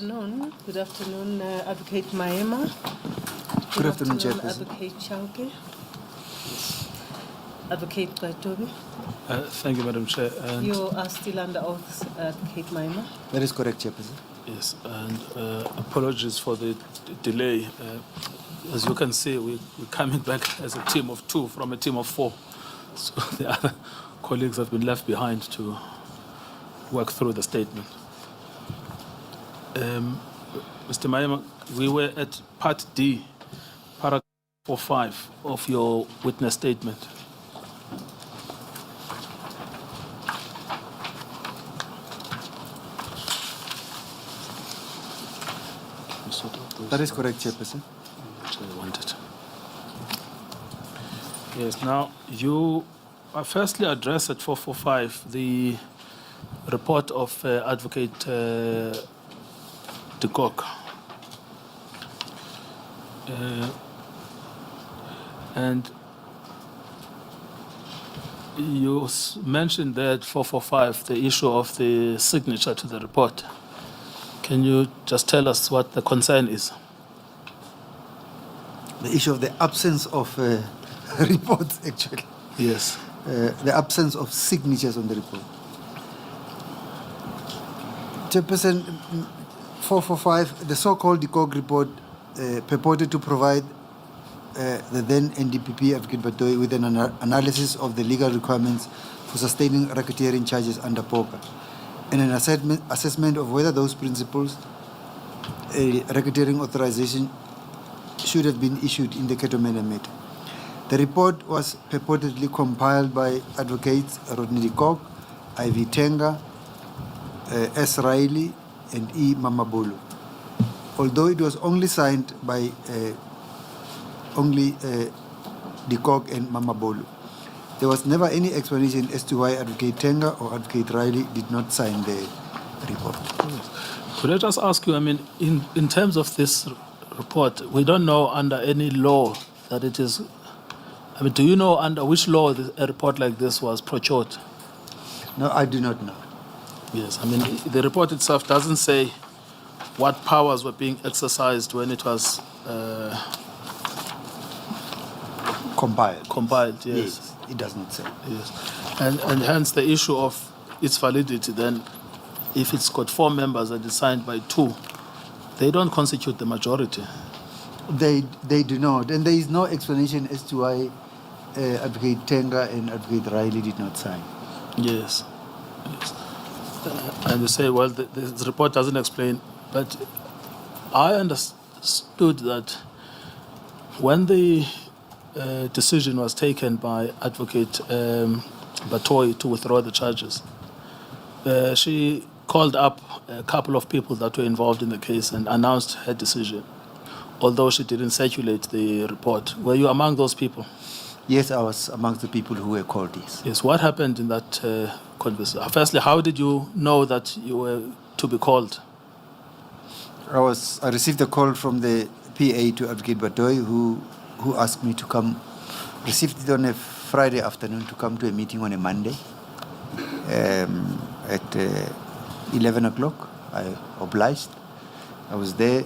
Good afternoon, Advocate Maema. Good afternoon, Chairperson. Advocate Chauke. Advocate Cato. Thank you, Madam Chair. And You are still under oath, Advocate Maema. That is correct, Chairperson. yes, and apologies for the delay. As you can see, we're coming back as a team of two from a team of four. So the other colleagues have been left behind to work through the statement. Mr. Maema, we were at Part D, paragraph 45 of your witness statement. That is correct, Chairperson. Which I wanted. Yes, now you firstly address at 445 the report of Advocate de Kock. And you mentioned that 445 the issue of the signature to the report. Can you just tell us what the concern is? The issue of the absence of reports, actually. Yes. The absence of signatures on the report. Chairperson, 445, the so-called DCOG report purported to provide the then NDPP Advocate Batoyi with an analysis of the legal requirements for sustaining racketeering charges under POCA and an assessment of whether those principles, a racketeering authorization, should have been issued in the Cato matter. The report was purportedly compiled by advocates Rodney de Kock, I.V. Tenga, S. Riley, and E. Mamabolo. Although it was only signed by de Kock and Mamabolo, there was never any explanation as to why Advocate Tenga or Advocate Riley did not sign the report. Could I just ask you, I mean, in terms of this report, we don't know under any law that it is, I mean, do you know under which law a report like this was procured? No, I do not know. Yes, I mean, the report itself doesn't say what powers were being exercised when it was Compiled. Yes. It does not say. Yes, and hence the issue of its validity then, if it's got 4 members and it's signed by 2, they don't constitute the majority. They do not, and there is no explanation as to why Advocate Tenga and Advocate Riley did not sign. Yes. And you say, well, the report doesn't explain, but I understood that when the decision was taken by Advocate Batoyi to withdraw the charges, she called up a couple of people that were involved in the case and announced her decision, although she didn't circulate the report. Were you among those people? Yes, I was amongst the people who were called, yes. Yes, what happened in that conversation? Firstly, how did you know that you were to be called? I received a call from the PA to Advocate Batoyi who asked me to come, received it on a Friday afternoon to come to a meeting on a Monday at 11 o'clock. I obliged. I was there.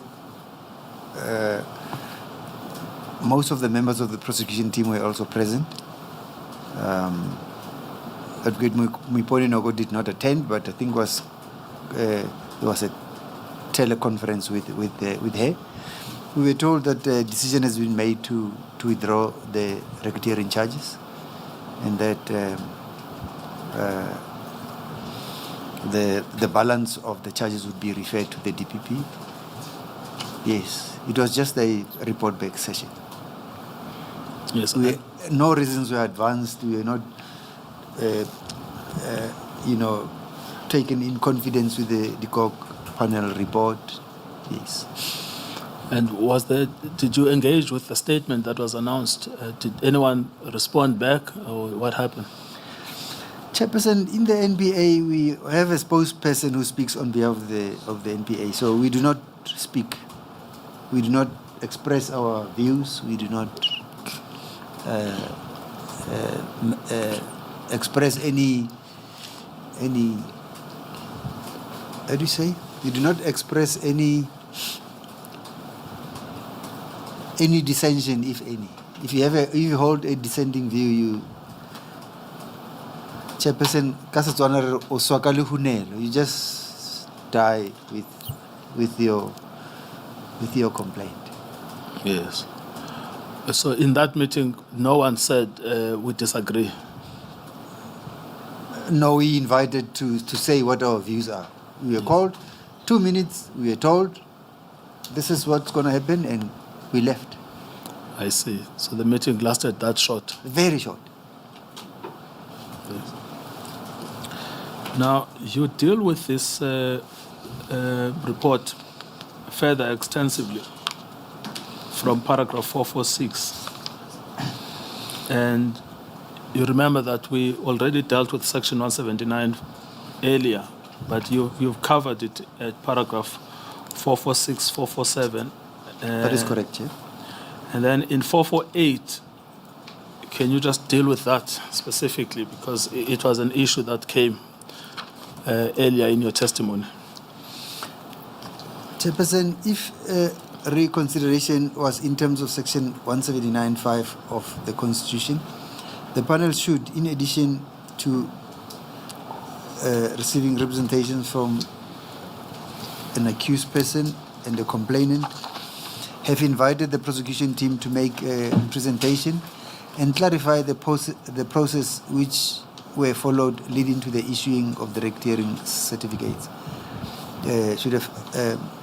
Most of the members of the prosecution team were also present. Advocate Noko did not attend, but I think there was a teleconference with her. We were told that a decision has been made to withdraw the racketeering charges, and that the balance of the charges would be referred to the DPP. Yes, it was just a report back session. Yes, no reasons were advanced. We were not, taken in confidence with the DCOG panel report. Yes. And did you engage with the statement that was announced? Did anyone respond back, or what happened? Chairperson, in the NPA, we have a spokesperson who speaks on behalf of the NPA. So we do not speak. We do not express our views. We do not express any how do you say? you do not express any dissension, if any. If you hold a dissenting view, you Chairperson Kasetswana o swaka le hunelo, you just die with your complaint. Yes. So in that meeting, no one said we disagree. No, we invited to say what our views are. We were called, 2 minutes, we were told this is what's going to happen, and we left. I see. So the meeting lasted that short. Very short. Yes. Now, you deal with this report further extensively from paragraph 446. And you remember that we already dealt with section 179 earlier, but you've covered it at paragraph 446, 447. That is correct, Chair. And then in 448, can you just deal with that specifically, because it was an issue that came earlier in your testimony? Chairperson, if reconsideration was in terms of section 179(5) of the Constitution, the panel should, in addition to receiving representation from an accused person and the complainant, have invited the prosecution team to make a presentation and clarify the process which were followed leading to the issuing of the Reketeering certificates. Should have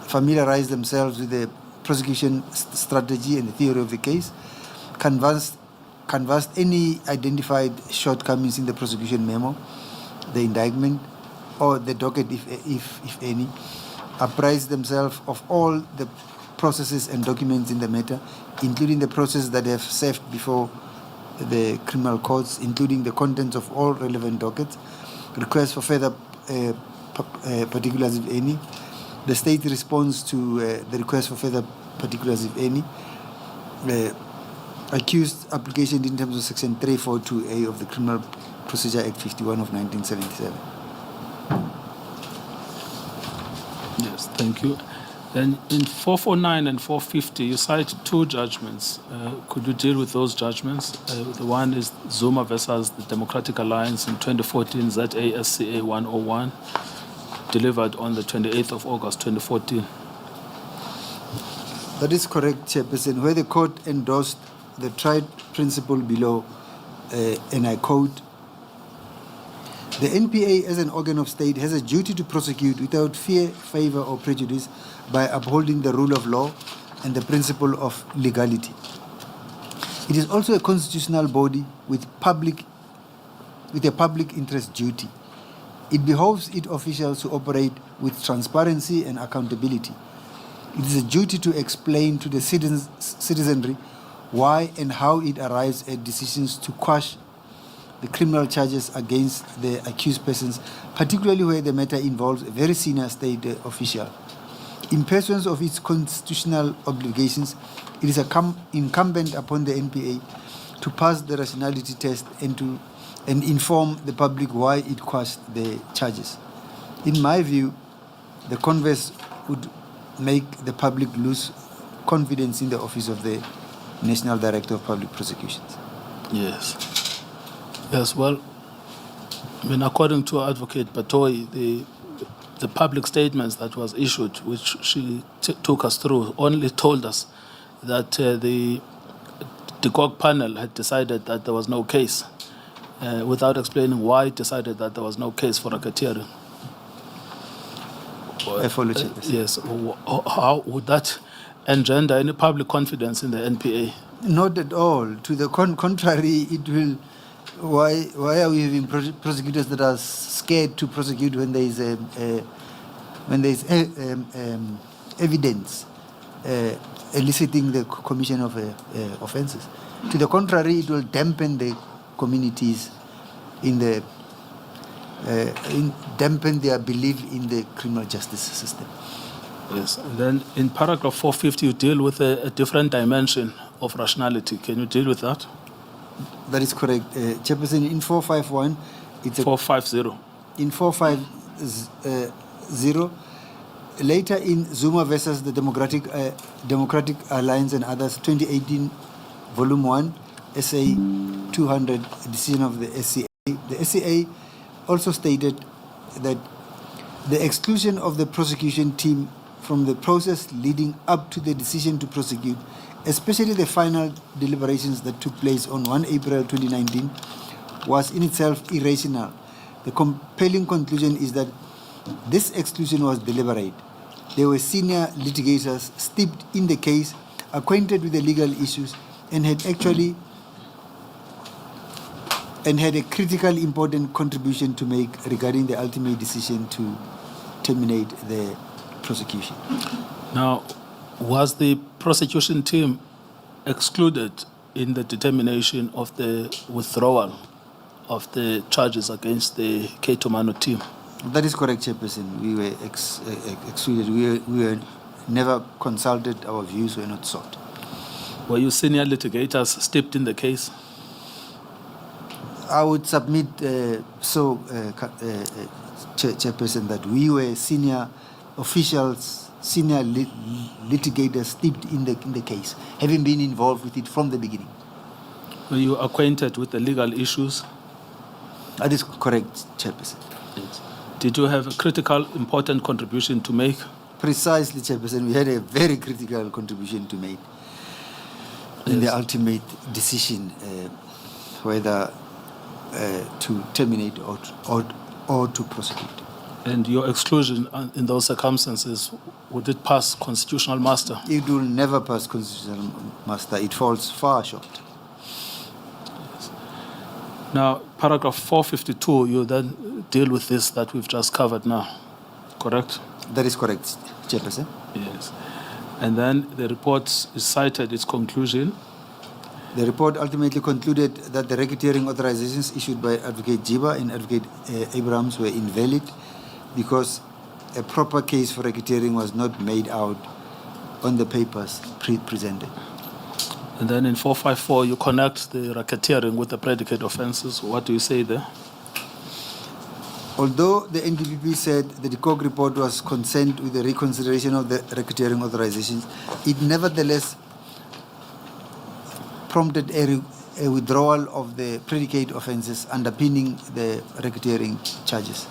familiarized themselves with the prosecution strategy and the theory of the case, canvassed any identified shortcomings in the prosecution memo, the indictment, or the docket, if any, apprised themselves of all the processes and documents in the matter, including the process that have served before the criminal courts, including the contents of all relevant dockets, requests for further particulars, if any, the state response to the request for further particulars, if any, accused application in terms of section 342A of the Criminal Procedure Act 51 of 1977. Yes, thank you. Then in 449 and 450, you cite two judgments. Could you deal with those judgments? The one is Zuma versus the Democratic Alliance in 2014, ZASCA 101, delivered on the 28th of August 2014. That is correct, Chairperson, where the court endorsed the tried principle below, and I quote, "The NPA as an organ of state has a duty to prosecute without fear, favor, or prejudice by upholding the rule of law and the principle of legality. It is also a constitutional body with a public interest duty. It behoves its officials to operate with transparency and accountability. It is a duty to explain to the citizenry why and how it arrives at decisions to quash the criminal charges against the accused persons, particularly where the matter involves a very senior state official. In pursuance of its constitutional obligations, it is incumbent upon the NPA to pass the rationality test and inform the public why it quashed the charges. In my view, the converse would make the public lose confidence in the office of the National Director of Public Prosecutions." Yes. Yes, well, I mean, according to Advocate Batoi, the public statements that was issued, which she took us through, only told us that the DCOG panel had decided that there was no case, without explaining why it decided that there was no case for Reketeering. I follow you. Yes. How would that engender any public confidence in the NPA? Not at all. To the contrary, it will. Why are we having prosecutors that are scared to prosecute when there is evidence eliciting the commission of offences? To the contrary, it will dampen the communities dampen their belief in the criminal justice system. Yes. And then in paragraph 450, you deal with a different dimension of rationality. Can you deal with that? That is correct. Chairperson, in 451, it's 450. In 450, later in Zuma versus the Democratic Alliance and others, 2018, Volume 1, SA 200, decision of the SCA. The SCA also stated that the exclusion of the prosecution team from the process leading up to the decision to prosecute, especially the final deliberations that took place on 1 April 2019, was in itself irrational. The compelling conclusion is that this exclusion was deliberate. There were senior litigators steeped in the case, acquainted with the legal issues, and had a critical important contribution to make regarding the ultimate decision to terminate the prosecution. Now, was the prosecution team excluded in the determination of the withdrawal of the charges against the Cato Mano team? That is correct, Chairperson. We were excluded. We were never consulted. Our views were not sought. Were you senior litigators steeped in the case? I would submit Chairperson, that we were senior officials, senior litigators steeped in the case, having been involved with it from the beginning. Were you acquainted with the legal issues? That is correct, Chairperson. Yes. Did you have a critical, important contribution to make? Precisely, Chairperson. We had a very critical contribution to make in the ultimate decision, whether to terminate or to prosecute. And your exclusion in those circumstances, would it pass constitutional muster? It will never pass constitutional muster. It falls far short. Yes. Now, paragraph 452, you then deal with this that we've just covered now, correct? That is correct, Chairperson. Yes. And then the report is cited its conclusion. The report ultimately concluded that the racketeering authorizations issued by Advocate Jiba and Advocate Abrahams were invalid because a proper case for racketeering was not made out on the papers presented. And then in 454, you connect the racketeering with the predicate offenses. What do you say there? Although the NDPP said the DCOG report was consent with the reconsideration of the racketeering authorizations, it nevertheless prompted a withdrawal of the predicate offences underpinning the racketeering charges.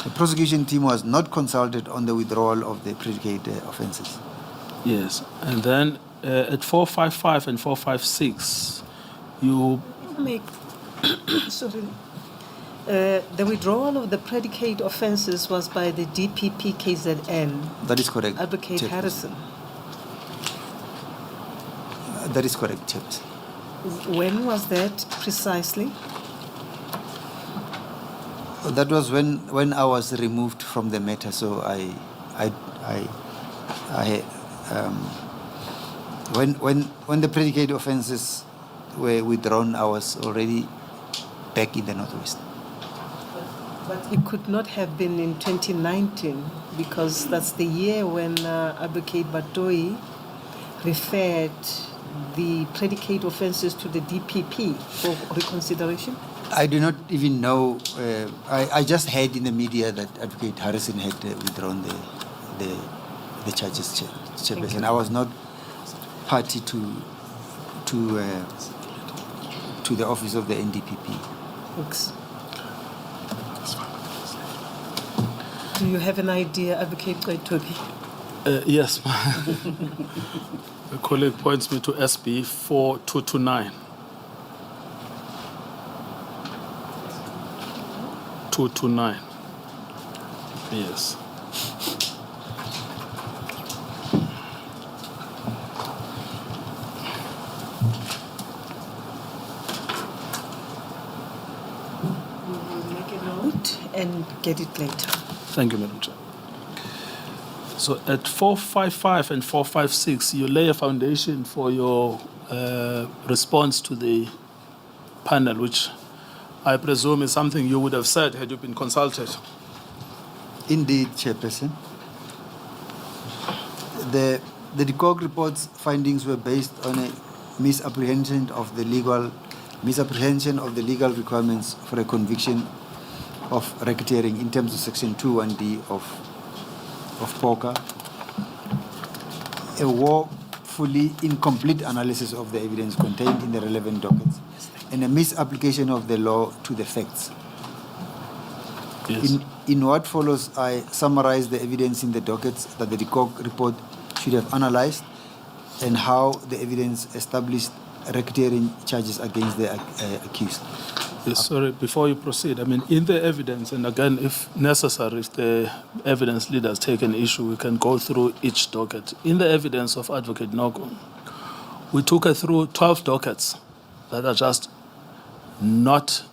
The prosecution team was not consulted on the withdrawal of the predicate offences. Yes. And then at 455 and 456, you... Sorry. The withdrawal of the predicate offences was by the DPP KZN. That is correct. Advocate Harrison. That is correct, Chairperson. When was that precisely? That was when I was removed from the matter. So when the predicate offences were withdrawn, I was already back in the Northwest. But it could not have been in 2019 because that's the year when Advocate Batoi referred the predicate offences to the DPP for reconsideration? I do not even know. I just heard in the media that Advocate Harrison had withdrawn the charges, Chairperson. I was not party to the office of the NDPP. Thanks. Do you have an idea, Advocate Toby? Yes. A colleague points me to SB 4229. 229. Yes. We will make a note and get it later. Thank you, Madam Chair. So at 455 and 456, you lay a foundation for your response to the panel, which I presume is something you would have said had you been consulted. Indeed, Chairperson. The DCOG report's findings were based on a misapprehension of the legal requirements for a conviction of racketeering in terms of Section 21D of of poker, a woefully incomplete analysis of the evidence contained in the relevant dockets, and a misapplication of the law to the facts. Yes. In what follows, I summarize the evidence in the dockets that the Reketeering report should have analyzed and how the evidence established racketeering charges against the accused. Yes, sorry, before you proceed, I mean, in the evidence, and again, if necessary, if the evidence leaders take an issue, we can go through each docket. In the evidence of Advocate Noko, we took her through 12 dockets that are just not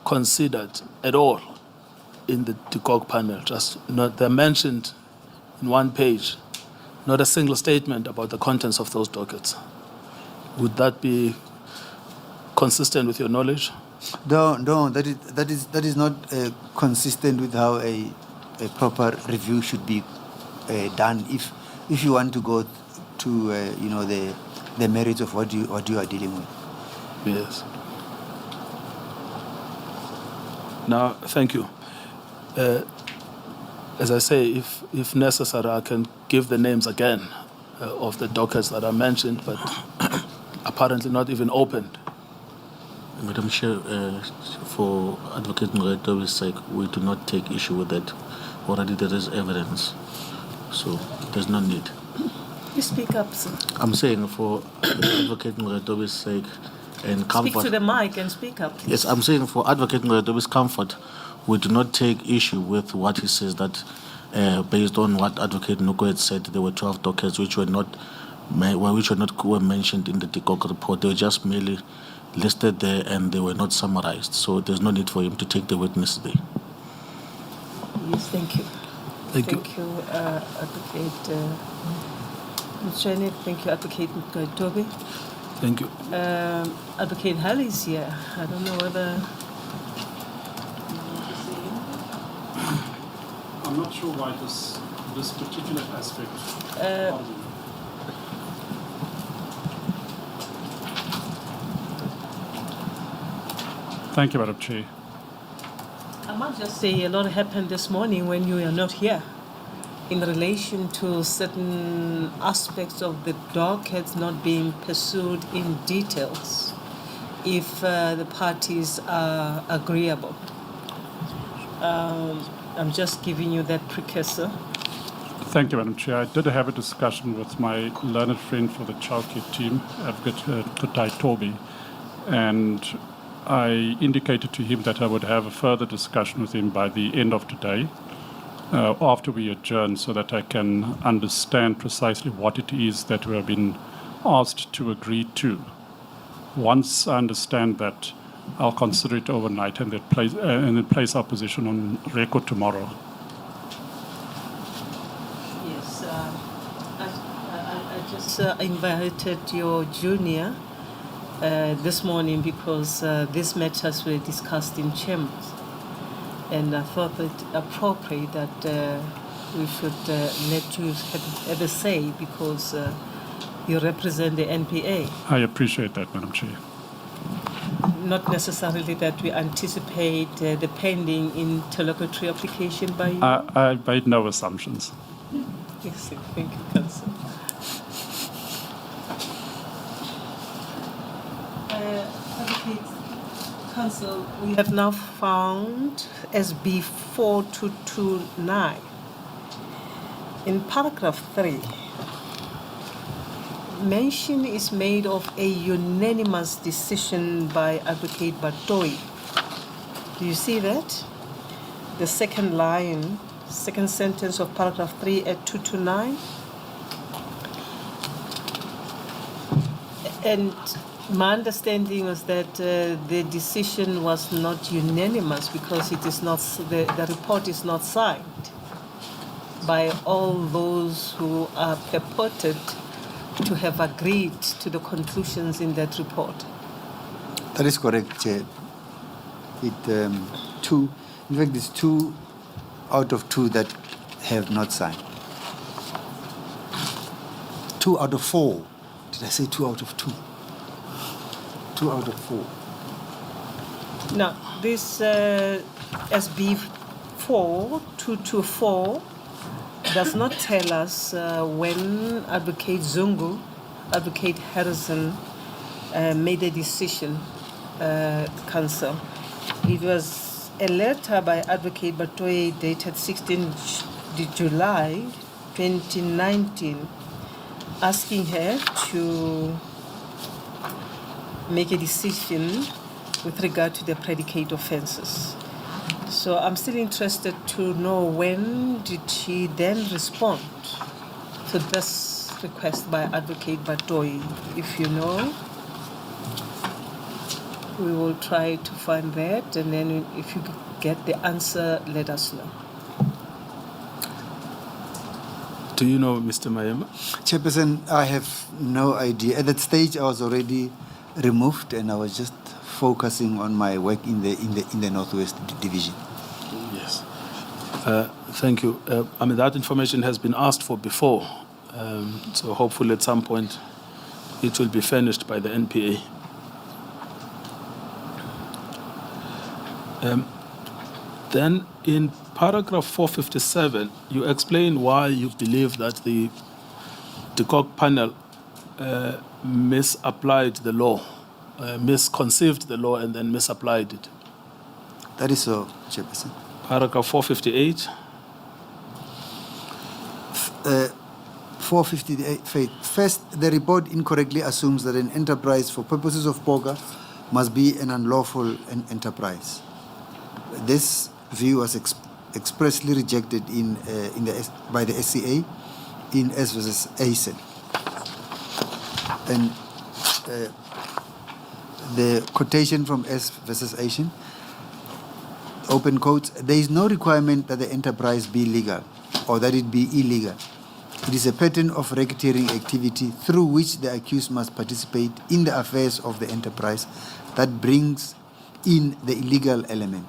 considered at all in the Reketeering panel, just not, they're mentioned in one page, not a single statement about the contents of those dockets. Would that be consistent with your knowledge? No, that is not consistent with how a proper review should be done. If you want to go to the merits of what you are dealing with. Yes. Now, thank you. As I say, if necessary, I can give the names again of the dockets that are mentioned, but apparently not even opened. Madam Chair, for Advocate Reketering's sake, we do not take issue with that. Already there is evidence, so there's no need. You speak up, sir. I'm saying for Advocate Reketering's sake and comfort. Speak to the mic and speak up, please. Yes, I'm saying for Advocate Reketering's comfort, we do not take issue with what he says that based on what Advocate Noko had said, there were 12 dockets which were not mentioned in the Reketeering report. They were just merely listed there and they were not summarized. So there's no need for him to take the witness there. Yes, thank you. Thank you. Thank you, Advocate Mchene. Thank you, Advocate Toby. Thank you. Advocate Halley is here. I don't know whether... I'm not sure why this particular aspect. Thank you, Madam Chair. I must just say a lot happened this morning when you were not here in relation to certain aspects of the dockets not being pursued in details if the parties are agreeable. I'm just giving you that precursor. Thank you, Madam Chair. I did have a discussion with my learned friend for the Chauke team, Advocate Toby, and I indicated to him that I would have a further discussion with him by the end of today, after we adjourn, so that I can understand precisely what it is that we have been asked to agree to. Once I understand that, I'll consider it overnight and then place our position on record tomorrow. Yes, I just invited your junior this morning because these matters were discussed in chambers, and I thought it appropriate that we should let you have a say because you represent the NPA. I appreciate that, Madam Chair. Not necessarily that we anticipate the pending interlocutory application by you. I made no assumptions. Yes, thank you, Council. Advocate Council, we have now found SB 4229. In paragraph 3, mention is made of a unanimous decision by Advocate Batoi. Do you see that? The second line, second sentence of paragraph 3 at 229. And my understanding was that the decision was not unanimous because it is not, the report is not signed by all those who are purported to have agreed to the conclusions in that report. That is correct, Chair. In fact, it's 2 out of 2 that have not signed. 2 out of 4. Did I say 2 out of 2? 2 out of 4. Now, this SB 4224 does not tell us when Advocate Zungu, Advocate Harrison made a decision, Council. It was a letter by Advocate Batoye dated 16 July 2019 asking her to make a decision with regard to the predicate offences. So I'm still interested to know when did she then respond to this request by Advocate Batoye. If you know, we will try to find that, and then if you get the answer, let us know. Do you know, Mr. Maema? Chairperson, I have no idea. At that stage, I was already removed, and I was just focusing on my work in the Northwest Division. Yes. Thank you. I mean, that information has been asked for before, so hopefully at some point it will be furnished by the NPA. Then in paragraph 457, you explain why you believe that the COG panel misapplied the law, misconceived the law and then misapplied it. That is so, Chairperson. Paragraph 458. 458. First, the report incorrectly assumes that an enterprise for purposes of poker must be an unlawful enterprise. This view was expressly rejected by the SCA in S versus ASEN. And the quotation from S versus ASEN, open quotes, there is no requirement that the enterprise be legal or that it be illegal. It is a pattern of racketeering activity through which the accused must participate in the affairs of the enterprise that brings in the illegal element.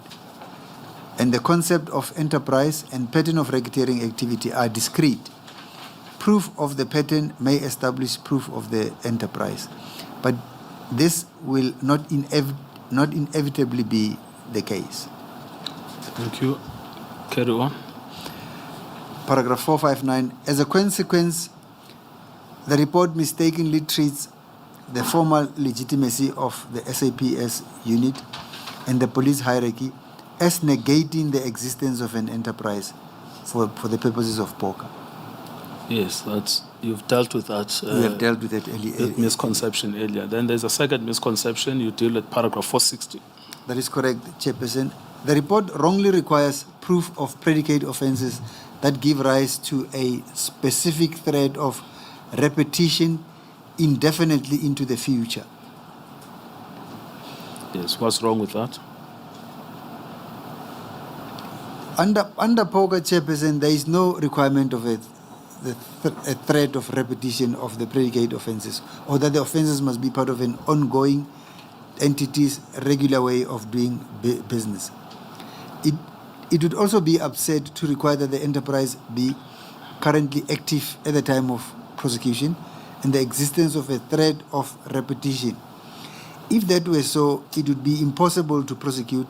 And the concept of enterprise and pattern of racketeering activity are discrete. Proof of the pattern may establish proof of the enterprise, but this will not inevitably be the case. Thank you. Carry on. Paragraph 459. As a consequence, the report mistakenly treats the formal legitimacy of the SAPS unit and the police hierarchy as negating the existence of an enterprise for the purposes of poker. Yes, you've dealt with that. We have dealt with that earlier. Misconception earlier. Then there's a second misconception. You deal with paragraph 460. That is correct, Chairperson. The report wrongly requires proof of predicate offences that give rise to a specific threat of repetition indefinitely into the future. Yes, what's wrong with that? Under poker, Chairperson, there is no requirement of a threat of repetition of the predicate offences, or that the offences must be part of an ongoing entity's regular way of doing business. It would also be absurd to require that the enterprise be currently active at the time of prosecution and the existence of a threat of repetition. If that were so, it would be impossible to prosecute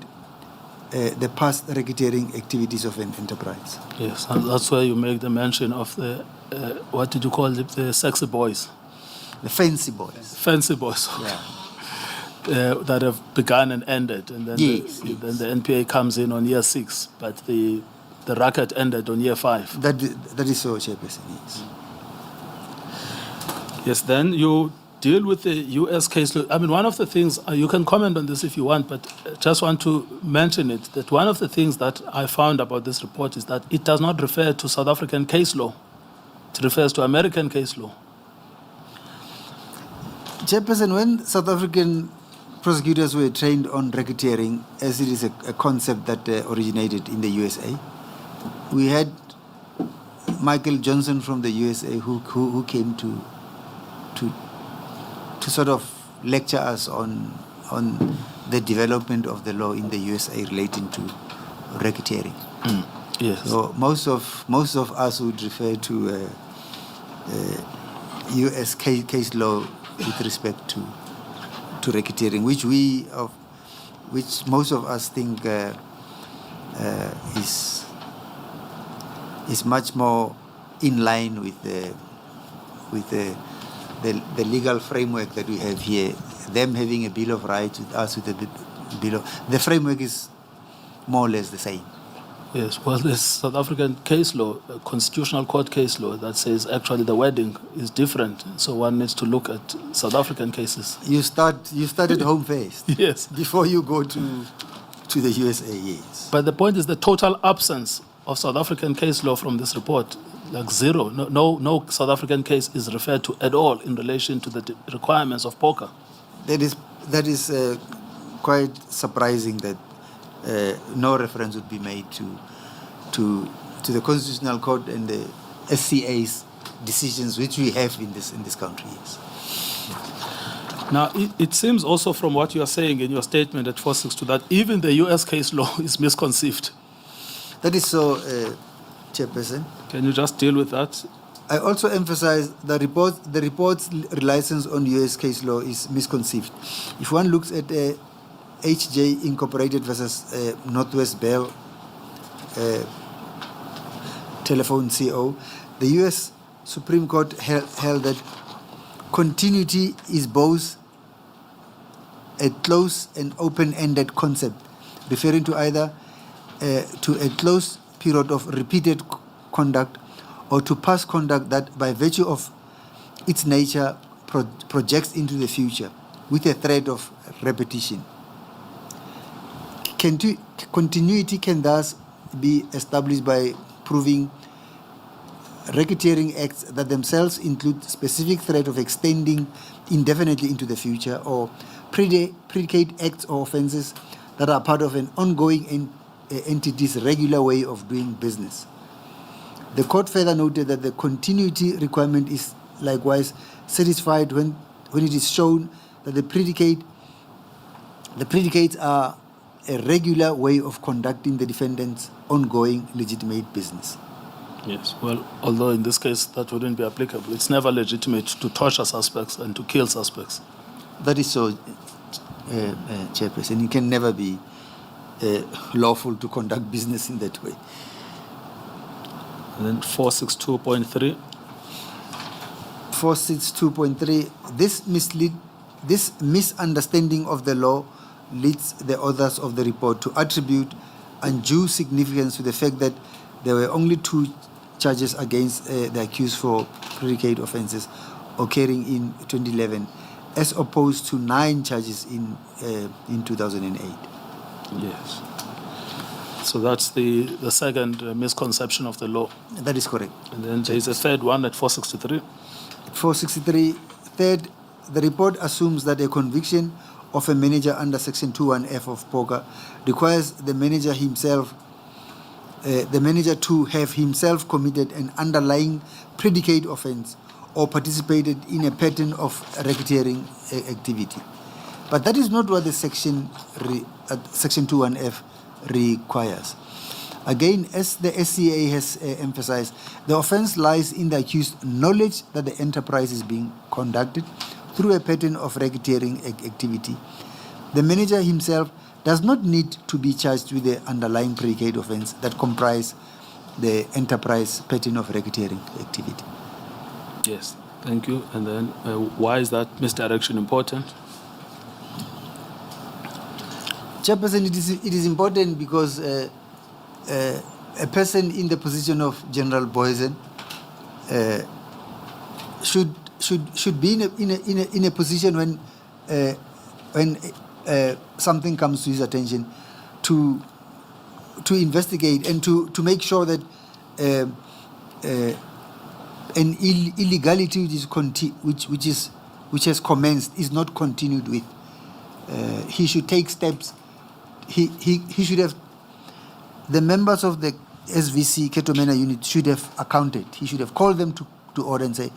the past racketeering activities of an enterprise. Yes, and that's why you make the mention of the, what did you call it, the sexy boys? The fancy boys. Fancy boys. Yeah. That have begun and ended, and then, then the NPA comes in on year 6, but the racket ended on year 5. That is so, Chairperson, yes. Yes, then you deal with the U.S. case law. I mean, one of the things, you can comment on this if you want, but just want to mention it, that one of the things that I found about this report is that it does not refer to South African case law. It refers to American case law. Chairperson, when South African prosecutors were trained on racketeering, as it is a concept that originated in the USA, we had Michael Johnson from the USA who came to sort of lecture us on the development of the law in the USA relating to racketeering. Yes. So most of us would refer to US case law with respect to racketeering, which most of us think is is much more in line with the legal framework that we have here. Them having a Bill of Rights with us with a Bill of... The framework is more or less the same. Yes, well, there's South African case law, constitutional court case law, that says actually the wording is different. So one needs to look at South African cases. You started home first. Yes. Before you go to the USA, yes. But the point is the total absence of South African case law from this report, like zero. No South African case is referred to at all in relation to the requirements of poker. That is quite surprising that no reference would be made to the Constitutional Court and the SCA's decisions, which we have in this country. Yes. Now, it seems also from what you are saying in your statement at 462 that even the U.S. case law is misconceived. That is so, Chairperson. Can you just deal with that? I also emphasize the report's reliance on U.S. case law is misconceived. If one looks at HJ Incorporated versus Northwest Bell Telephone CO, the U.S. Supreme Court held that continuity is both a close and open-ended concept, referring to either to a close period of repeated conduct or to past conduct that, by virtue of its nature, projects into the future with a threat of repetition. Continuity can thus be established by proving racketeering acts that themselves include specific threat of extending indefinitely into the future, or predicate acts or offenses that are part of an ongoing entity's regular way of doing business. The court further noted that the continuity requirement is likewise satisfied when it is shown that the predicates are a regular way of conducting the defendant's ongoing legitimate business. Yes, well, although in this case that wouldn't be applicable. It's never legitimate to torture suspects and to kill suspects. That is so, Chairperson. It can never be lawful to conduct business in that way. And then 462.3. 462.3. This misunderstanding of the law leads the authors of the report to attribute undue significance to the fact that there were only 2 charges against the accused for predicate offences occurring in 2011, as opposed to 9 charges in 2008. Yes. So that's the second misconception of the law. That is correct. And then there is a third one at 463. 463. Third, the report assumes that a conviction of a manager under Section 21F of poker requires the manager to have himself committed an underlying predicate offence or participated in a pattern of racketeering activity. But that is not what the Section 21F requires. Again, as the SCA has emphasized, the offence lies in the accused's knowledge that the enterprise is being conducted through a pattern of racketeering activity. The manager himself does not need to be charged with the underlying predicate offence that comprise the enterprise pattern of racketeering activity. Yes, thank you. And then why is that misdirection important? Chairperson, it is important because a person in the position of General Boysen should be in a position when something comes to his attention to investigate and to make sure that an illegality which has commenced is not continued with. He should take steps. He should have, the members of the SVC Cato unit should have accounted. He should have called them to order and say,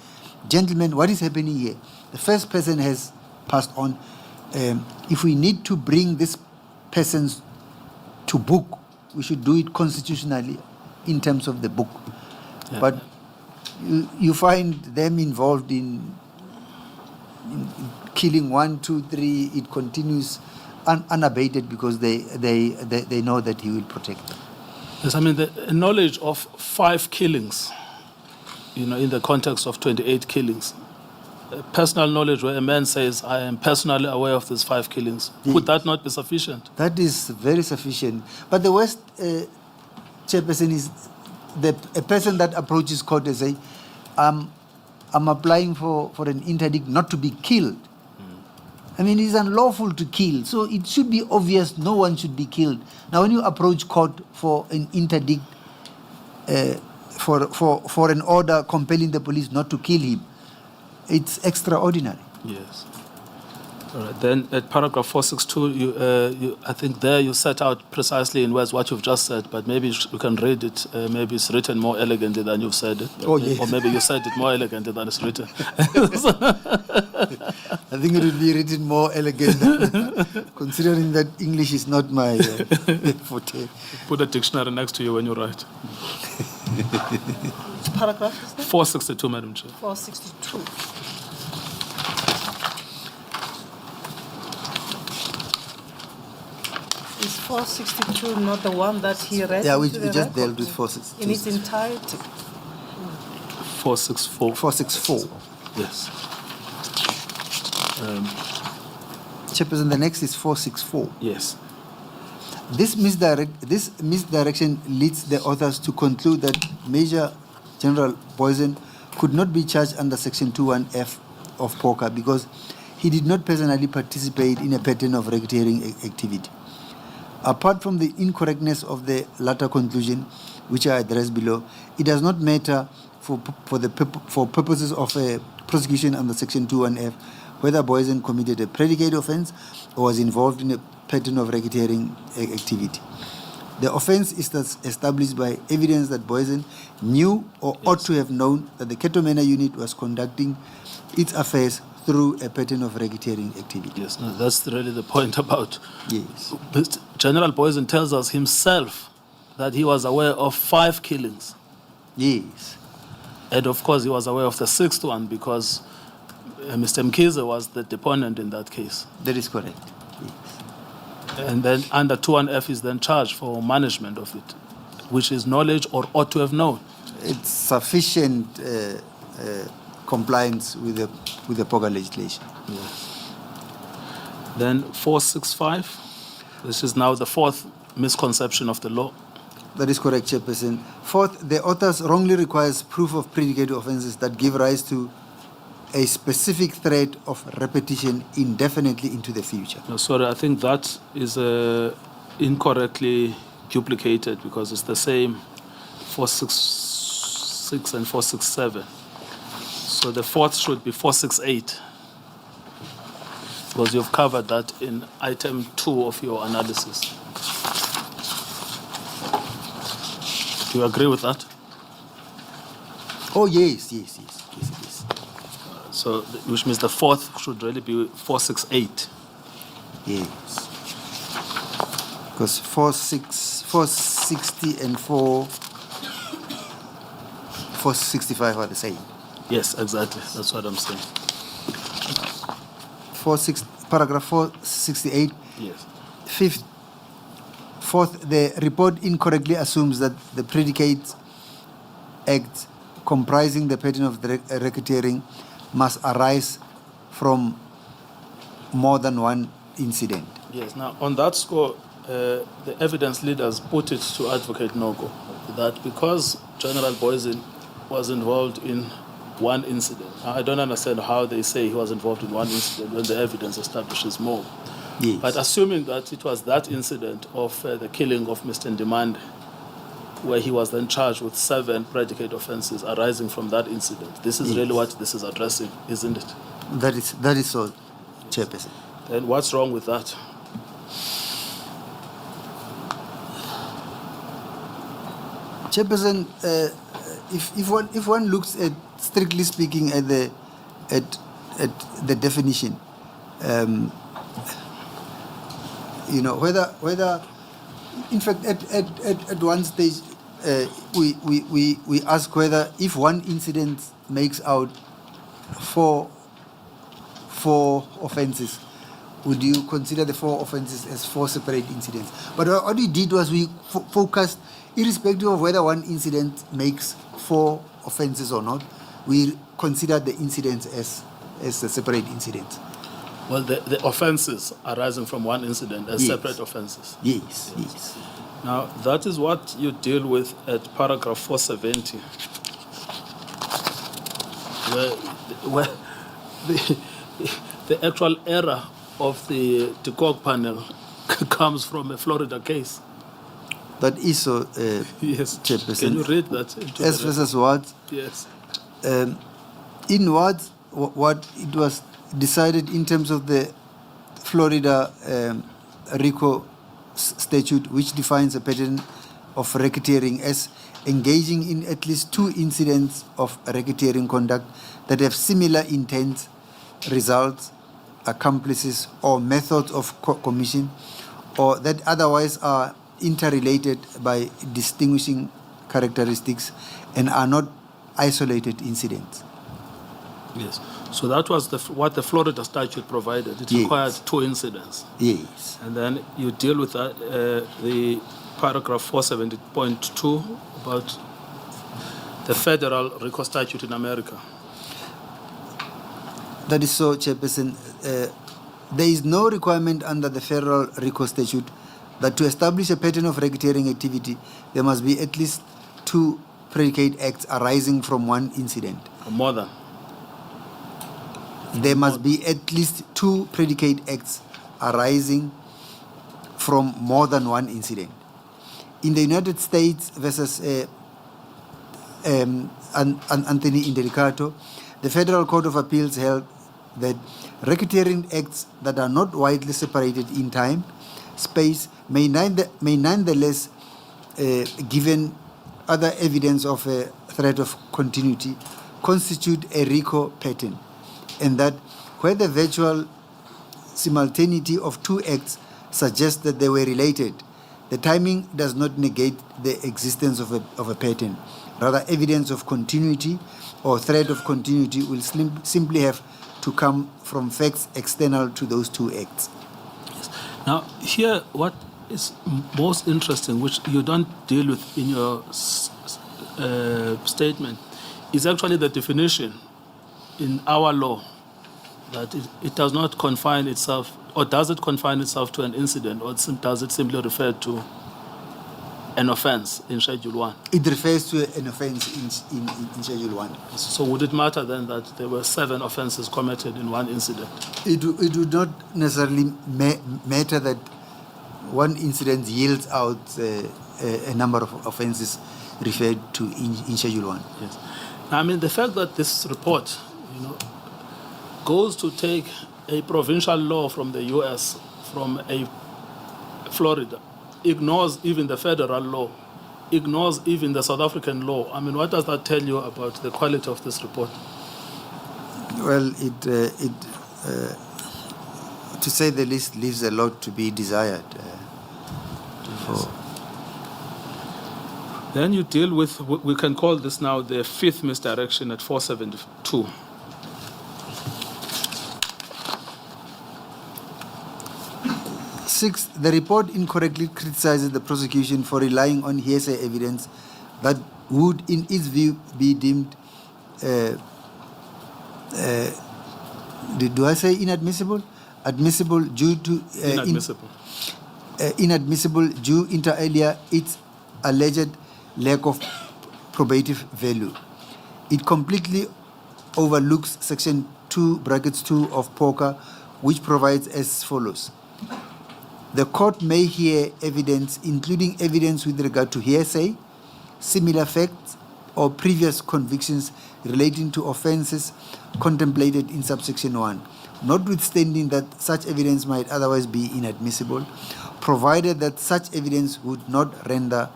gentlemen, what is happening here? The first person has passed on. If we need to bring this person to book, we should do it constitutionally in terms of the book. Yeah. But you find them involved in killing 1, 2, 3. It continues unabated because they know that he will protect them. Yes, I mean, the knowledge of 5 killings, in the context of 28 killings, personal knowledge where a man says, I am personally aware of these 5 killings, would that not be sufficient? That is very sufficient. But the worst, Chairperson, is a person that approaches court and say, I'm applying for an interdict not to be killed. I mean, it's unlawful to kill, so it should be obvious no one should be killed. Now, when you approach court for an interdict, for an order compelling the police not to kill him, it's extraordinary. Yes. All right. Then at paragraph 462, I think there you set out precisely in words what you've just said, but maybe you can read it. Maybe it's written more elegantly than you've said it. Oh, yes. Or maybe you said it more elegantly than it's written. I think it would be written more elegant, considering that English is not my forte. Put a dictionary next to you when you write. Which paragraph is that? 462, Madam Chair. 462. Is 462 not the one that he read? Yeah, we into the just record? dealt with 462. In its entirety. 464. 464. Yes. Chairperson, the next is 464. Yes. This misdirection leads the authors to conclude that Major General Boysen could not be charged under Section 21F of POCA because he did not personally participate in a pattern of racketeering activity. Apart from the incorrectness of the latter conclusion, which I address below, it does not matter for purposes of a prosecution under Section 21F whether Boysen committed a predicate offence or was involved in a pattern of racketeering activity. The offence is thus established by evidence that Boysen knew or ought to have known that the Cato unit was conducting its affairs through a pattern of racketeering activity. Yes, no, that's really the point about. Yes. General Boysen tells us himself that he was aware of 5 killings. Yes. And of course, he was aware of the 6th one because Mr. Mkhize was the deponent in that case. That is correct. Yes. And then under 21F is then charged for management of it, which is knowledge or ought to have known. It's sufficient compliance with the POCA legislation. Yes. Then 465, this is now the 4th misconception of the law. That is correct, Chairperson. Fourth, the authors wrongly requires proof of predicate offences that give rise to a specific threat of repetition indefinitely into the future. No, sorry, I think that is incorrectly duplicated because it's the same 466 and 467. So the 4th should be 468 because you've covered that in item 2 of your analysis. Do you agree with that? Oh, yes. So, which means the 4th should really be 468. Yes. Because 460 and 465 are the same. Yes, exactly. That's what I'm saying. Paragraph 468. Yes. Fourth, the report incorrectly assumes that the predicate act comprising the pattern of the racketeering must arise from more than one incident. Yes. Now, on that score, the evidence leaders put it to Advocate Noko that because General Boysen was involved in one incident, I don't understand how they say he was involved in one incident when the evidence establishes more. Yes. But assuming that it was that incident of the killing of Mr. Ndimande, where he was then charged with 7 predicate offences arising from that incident, this is really what this is addressing, isn't it? That is so, Chairperson. Then what's wrong with that? Chairperson, if one looks at, strictly speaking, at the definition, whether in fact at one stage we ask whether if one incident makes out four offences, would you consider the 4 offences as 4 separate incidents? But what we did was we focused irrespective of whether one incident makes 4 offences or not, we consider the incidents as a separate incident. Well, the offences arising from one incident as Yes. separate offences. Yes. Now, that is what you deal with at paragraph 470, where the actual error of the TICOG panel comes from a Florida case. That is so, Yes. Chairperson. Can you read that? Into As the versus what? Yes. In what it was decided in terms of the Florida RICO statute, which defines a pattern of racketeering as engaging in at least 2 incidents of racketeering conduct that have similar intents, results, accomplices, or methods of commission, or that otherwise are interrelated by distinguishing characteristics and are not isolated incidents. Yes. So that was what the Florida statute provided. It Yes. required 2 incidents. Yes. And then you deal with that, the paragraph 470.2 about the federal RICO statute in America. That is so, Chairperson. There is no requirement under the federal RICO statute that to establish a pattern of racketeering activity, there must be at least 2 predicate acts arising from one incident. Or more than. There must be at least 2 predicate acts arising from more than one incident. In the United States versus Anthony Indelicato, the Federal Court of Appeals held that racketeering acts that are not widely separated in time, space, may nonetheless, given other evidence of a threat of continuity, constitute a RICO pattern, and that where the virtual simultaneity of 2 acts suggests that they were related, the timing does not negate the existence of a pattern. Rather, evidence of continuity or threat of continuity will simply have to come from facts external to those 2 acts. Yes. Now, here, what is most interesting, which you don't deal with in your statement, is actually the definition in our law that it does not confine itself, or does it confine itself to an incident, or does it simply refer to an offense in Schedule 1? It refers to an offense in Schedule 1. So would it matter then that there were 7 offenses committed in one incident? It would not necessarily matter that one incident yields out a number of offenses referred to in Schedule 1. Yes. Now, I mean, the fact that this report, goes to take a provincial law from the U.S., from a Florida, ignores even the federal law, ignores even the South African law. I mean, what does that tell you about the quality of this report? Well, to say the least, leaves a lot to be desired. Yes. Then you deal with, we can call this now the 5th misdirection at 472. Sixth, the report incorrectly criticizes the prosecution for relying on hearsay evidence that would, in its view, be deemed, do I say inadmissible? Admissible due to... Inadmissible. Inadmissible due inter alia its alleged lack of probative value. It completely overlooks Section 2(2) of POCA, which provides as follows. The court may hear evidence, including evidence with regard to hearsay, similar facts, or previous convictions relating to offences contemplated in subsection 1, notwithstanding that such evidence might otherwise be inadmissible, provided that such evidence would not render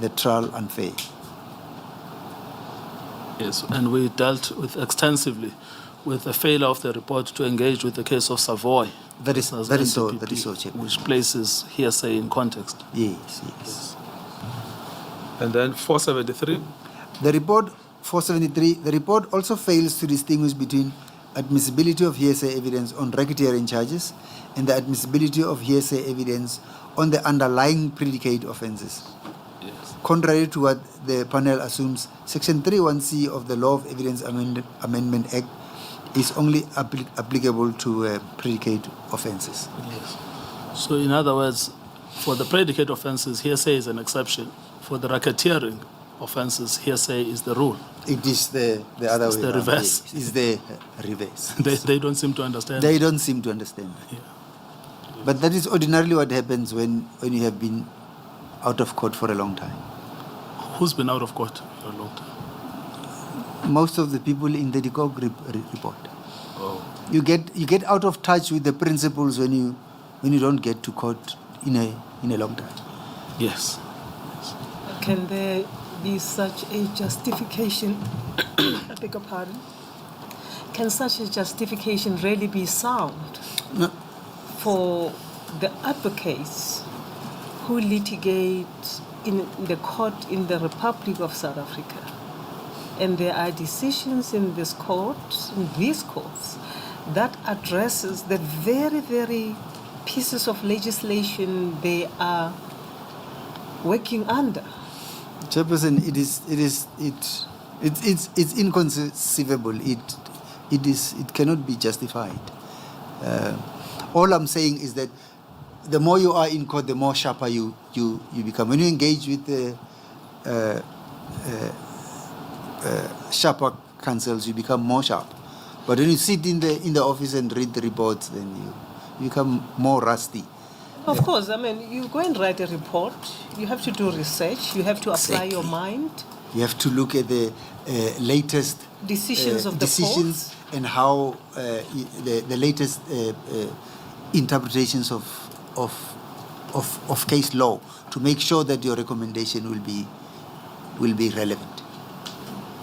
the trial unfair. Yes, and we dealt with extensively with the failure of the report to engage with the case of Savoy. That is so, Chairman. Which places hearsay in context. Yes. And then 473. The report 473, the report also fails to distinguish between admissibility of hearsay evidence on racketeering charges and the admissibility of hearsay evidence on the underlying predicate offences. Yes. contrary to what the panel assumes, Section 31C of the Law of Evidence Amendment Act is only applicable to predicate offences. Yes. So, in other words, for the predicate offences, hearsay is an exception. For the racketeering offences, hearsay is the rule. It is the other It's way the around. reverse. It's the reverse. They don't seem to understand. They don't seem to understand. Yeah. But that is ordinarily what happens when you have been out of court for a long time. Who's been out of court for a long time? Most of the people in the DCOG report. Oh. You get out of touch with the principles when you don't get to court in a long time. Yes. Can there be such a justification? I beg your pardon. Can such a justification really be sound No. for the advocates who litigate in the court in the Republic of South Africa? And there are decisions in these courts, that addresses the very, very pieces of legislation they are working under. Chairperson, it's inconceivable. It cannot be justified. All I'm saying is that the more you are in court, the more sharper you become. When you engage with the sharper counsels, you become more sharp. But when you sit in the office and read the reports, then you become more rusty. Of course, I mean, you go and write a report, you have to do research, you have to apply your mind. You have to look at the latest Decisions of the decisions courts. and how the latest interpretations of case law to make sure that your recommendation will be relevant.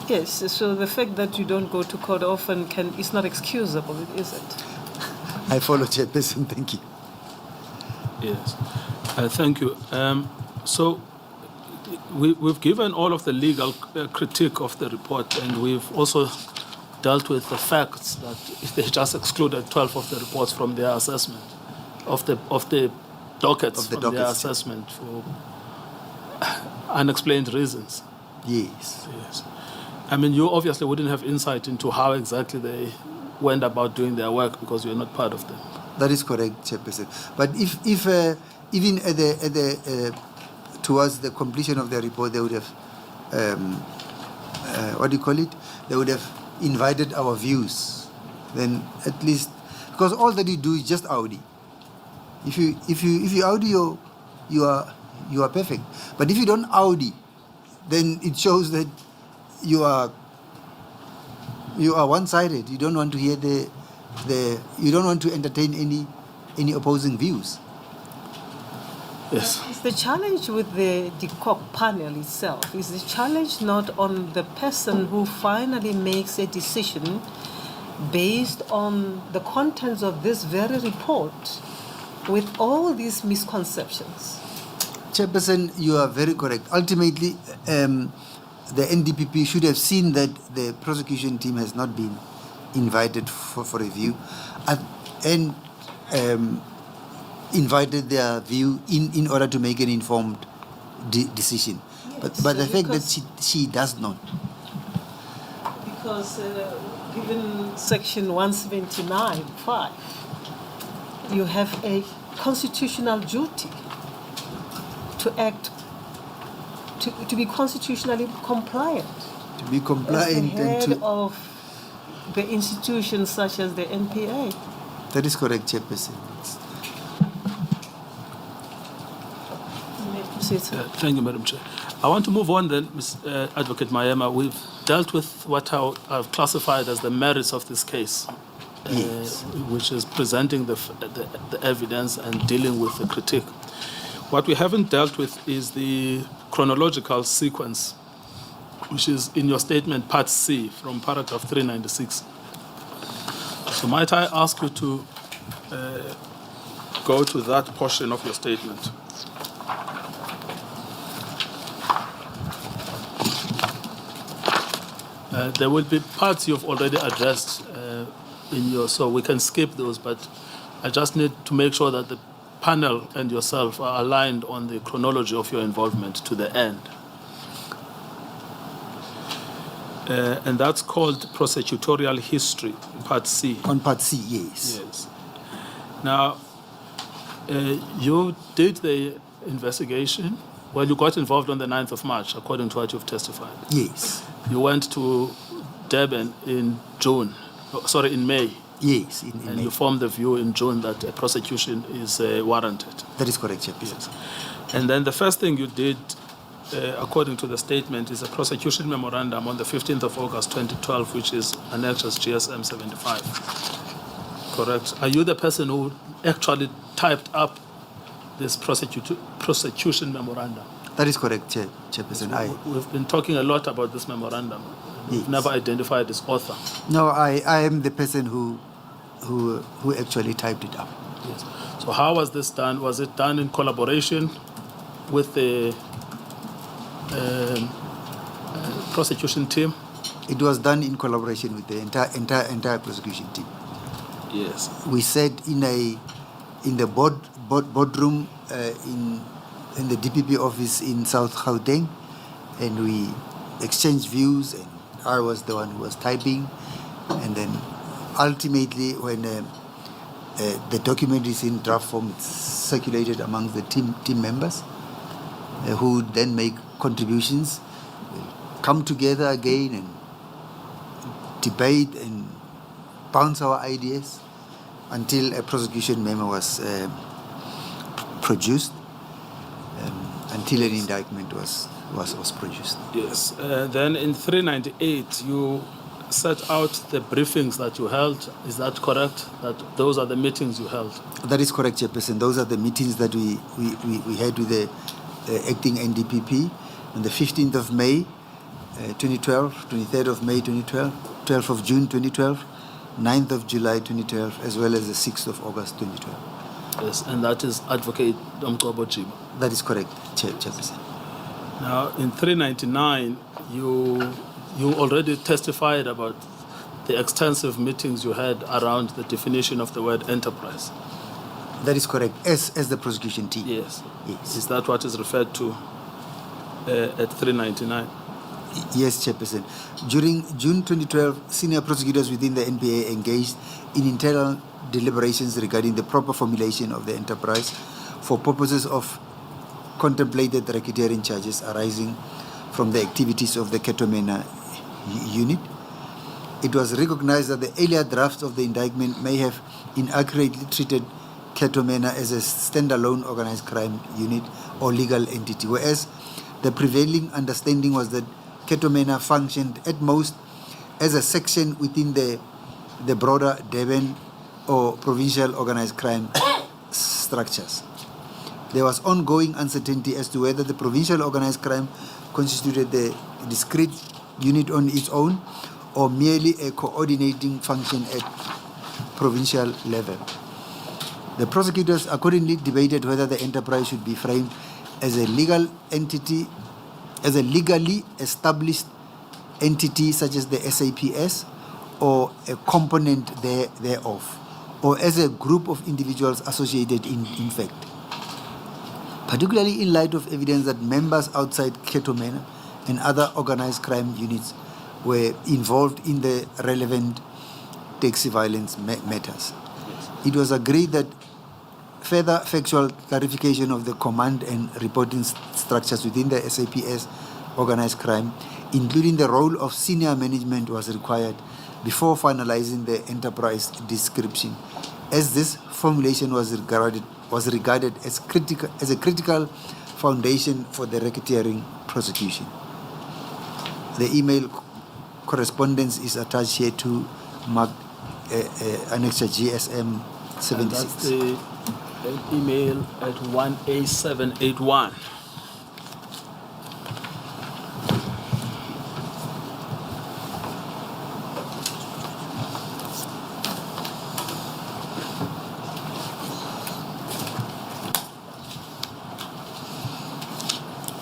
Yes, so the fact that you don't go to court often is not excusable, is it? I follow, Chairperson. Thank you. Yes. Thank you. So we've given all of the legal critique of the report, and we've also dealt with the facts that if they just excluded 12 of the reports from their assessment, of the dockets from their assessment for unexplained reasons. Yes. Yes. I mean, you obviously wouldn't have insight into how exactly they went about doing their work because you're not part of them. That is correct, Chairperson. But if even at the towards the completion of the report, they would have They would have invited our views. Then at least, because all that you do is just Audi. If you Audi, you are perfect. But if you don't Audi, then it shows that you are one-sided. You don't want to hear you don't want to entertain any opposing views. Yes. Is the challenge with the DCOG panel itself, is the challenge not on the person who finally makes a decision based on the contents of this very report with all these misconceptions? Chairperson, you are very correct. Ultimately, the NDPP should have seen that the prosecution team has not been invited for review and invited their view in order to make an informed decision. Yes, but the fact that she does not. Because given Section 179(5), you have a constitutional duty to act, to be constitutionally compliant. To be compliant as the head and to... of the institutions such as the NPA. That is correct, Chairperson. Thank you, Madam Chair. I want to move on then, Ms. Advocate Maema. We've dealt with what I've classified as the merits of this case, Yes. which is presenting the evidence and dealing with the critique. What we haven't dealt with is the chronological sequence, which is in your statement, Part C, from paragraph 396. So might I ask you to go to that portion of your statement? There will be parts you've already addressed so we can skip those, but I just need to make sure that the panel and yourself are aligned on the chronology of your involvement to the end. And that's called prosecutorial history, Part C. On Part C, yes. Yes. Now, you did the investigation. Well, you got involved on the 9th of March, according to what you've testified. Yes. You went to Durban in May. Yes, in And May. you formed the view in June that a prosecution is warranted. That is correct, Chairperson. Yes. And then the first thing you did, according to the statement, is a prosecution memorandum on the 15th of August 2012, which is annexed as GSM 75. Correct? Are you the person who actually typed up this prosecution memorandum? That is correct, Chairperson. We've been talking a lot about this memorandum. We've Yes. never identified its author. No, I am the person who actually typed it up. Yes. So how was this done? Was it done in collaboration with the prosecution team? It was done in collaboration with the entire prosecution team. Yes. We sat in the boardroom in the DPP office in South Gauteng, and we exchanged views. And I was the one who was typing, and then ultimately, when the document is in draft form, it's circulated among the team members, who would then make contributions, come together again and debate and bounce our ideas until a prosecution memo was produced, until an indictment was produced. Yes. Then in 398, you set out the briefings that you held. Is that correct? That those are the meetings you held? That is correct, Chairperson. Those are the meetings that we had with the acting NDPP on the 15th of May 2012, 23rd of May 2012, 12th of June 2012, 9th of July 2012, as well as the 6th of August 2012. Yes, and that is Advocate Mqobo Jiba. That is correct, Chairperson. Now, in 399, you already testified about the extensive meetings you had around the definition of the word enterprise. That is correct, as the prosecution team. Yes. Yes. Is that what is referred to at 399? Yes, Chairperson. During June 2012, senior prosecutors within the NPA engaged in internal deliberations regarding the proper formulation of the enterprise for purposes of contemplated racketeering charges arising from the activities of the Cato unit. It was recognized that the earlier drafts of the indictment may have inaccurately treated Cato as a standalone organized crime unit or legal entity, whereas the prevailing understanding was that Cato functioned at most as a section within the broader Durban or provincial organized crime structures. There was ongoing uncertainty as to whether the provincial organized crime constituted a discrete unit on its own or merely a coordinating function at provincial level. The prosecutors accordingly debated whether the enterprise should be framed as a legal entity, as a legally established entity such as the SAPS, or a component thereof, or as a group of individuals associated in fact. Particularly in light of evidence that members outside Cato and other organized crime units were involved in the relevant taxi violence matters. It was agreed that further factual clarification of the command and reporting structures within the SAPS organized crime, including the role of senior management, was required before finalizing the enterprise description, as this formulation was regarded as a critical foundation for the racketeering prosecution. The email correspondence is attached here to marked Annexure GSM 76. And that's the email at 1A781.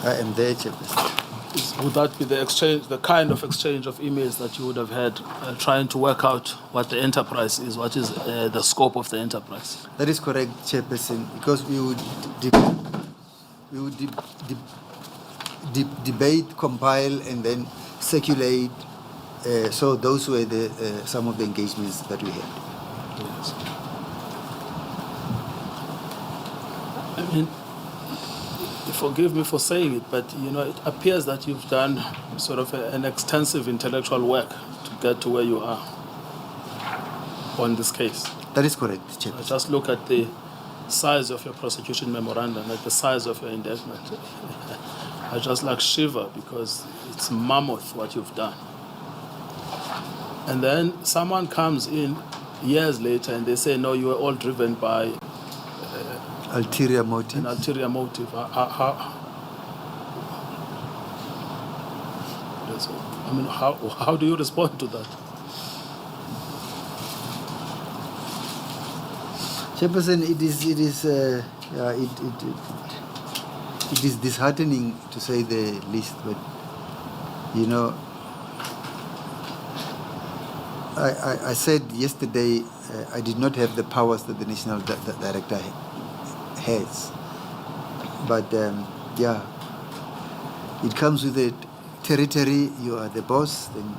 I am there, Chairperson. Would that be the kind of exchange of emails that you would have had trying to work out what the enterprise is, what is the scope of the enterprise? That is correct, Chairperson, because we would debate, compile, and then circulate So those were some of the engagements that we had. Yes. I mean, forgive me for saying it, but it appears that you've done sort of an extensive intellectual work to get to where you are on this case. That is correct, I Chairperson. just look at the size of your prosecution memorandum, at the size of your indictment. I just like shiver because it's mammoth what you've done. And then someone comes in years later and they say, no, you were all driven by Ulterior motive. an ulterior motive. How do you respond to that? Chairperson, it is disheartening to say the least, but I said yesterday I did not have the powers that the national director has, but it comes with the territory. You are the boss, then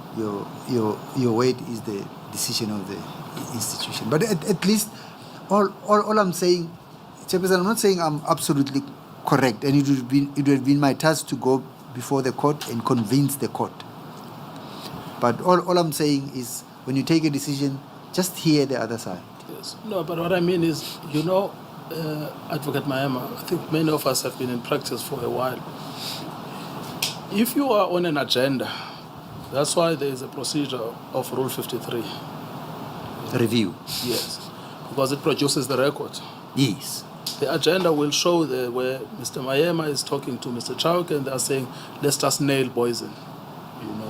your word is the decision of the institution. But at least all I'm saying, Chairperson, I'm not saying I'm absolutely correct, and it would have been my task to go before the court and convince the court. But all I'm saying is, when you take a decision, just hear the other side. Yes. No, but what I mean is, Advocate Maema, I think many of us have been in practice for a while. If you are on an agenda, that's why there is a procedure of Rule 53. Review. Yes. Because it produces the record. Yes. The agenda will show where Mr. Maema is talking to Mr. Chauke and they are saying, let's just nail Poison.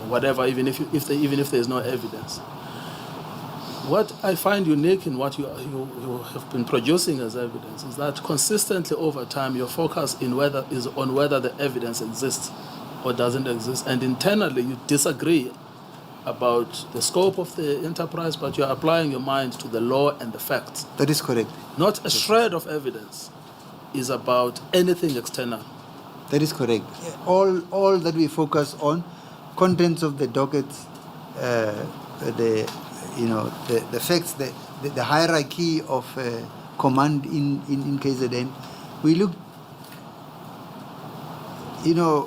Whatever, even if there is no evidence. What I find unique in what you have been producing as evidence is that consistently over time your focus is on whether the evidence exists or doesn't exist, and internally you disagree about the scope of the enterprise, but you're applying your mind to the law and the facts. That is correct. Not a shred of evidence is about anything external. That is correct. All that we focus on, contents of the dockets, the facts, the hierarchy of command in KZN. We look, we were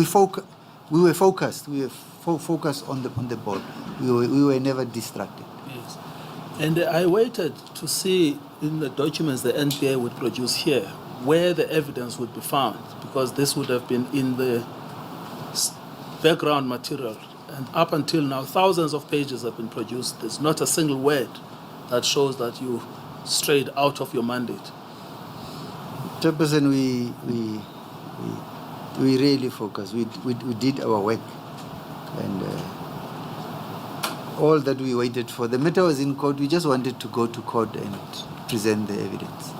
focused. We were focused on the ball. We were never distracted. Yes. And I waited to see in the documents the NPA would produce here where the evidence would be found, because this would have been in the background material. And up until now, thousands of pages have been produced. There's not a single word that shows that you strayed out of your mandate. Chairperson, we really focused. We did our work, and all that we waited for. The matter was in court. We just wanted to go to court and present the evidence,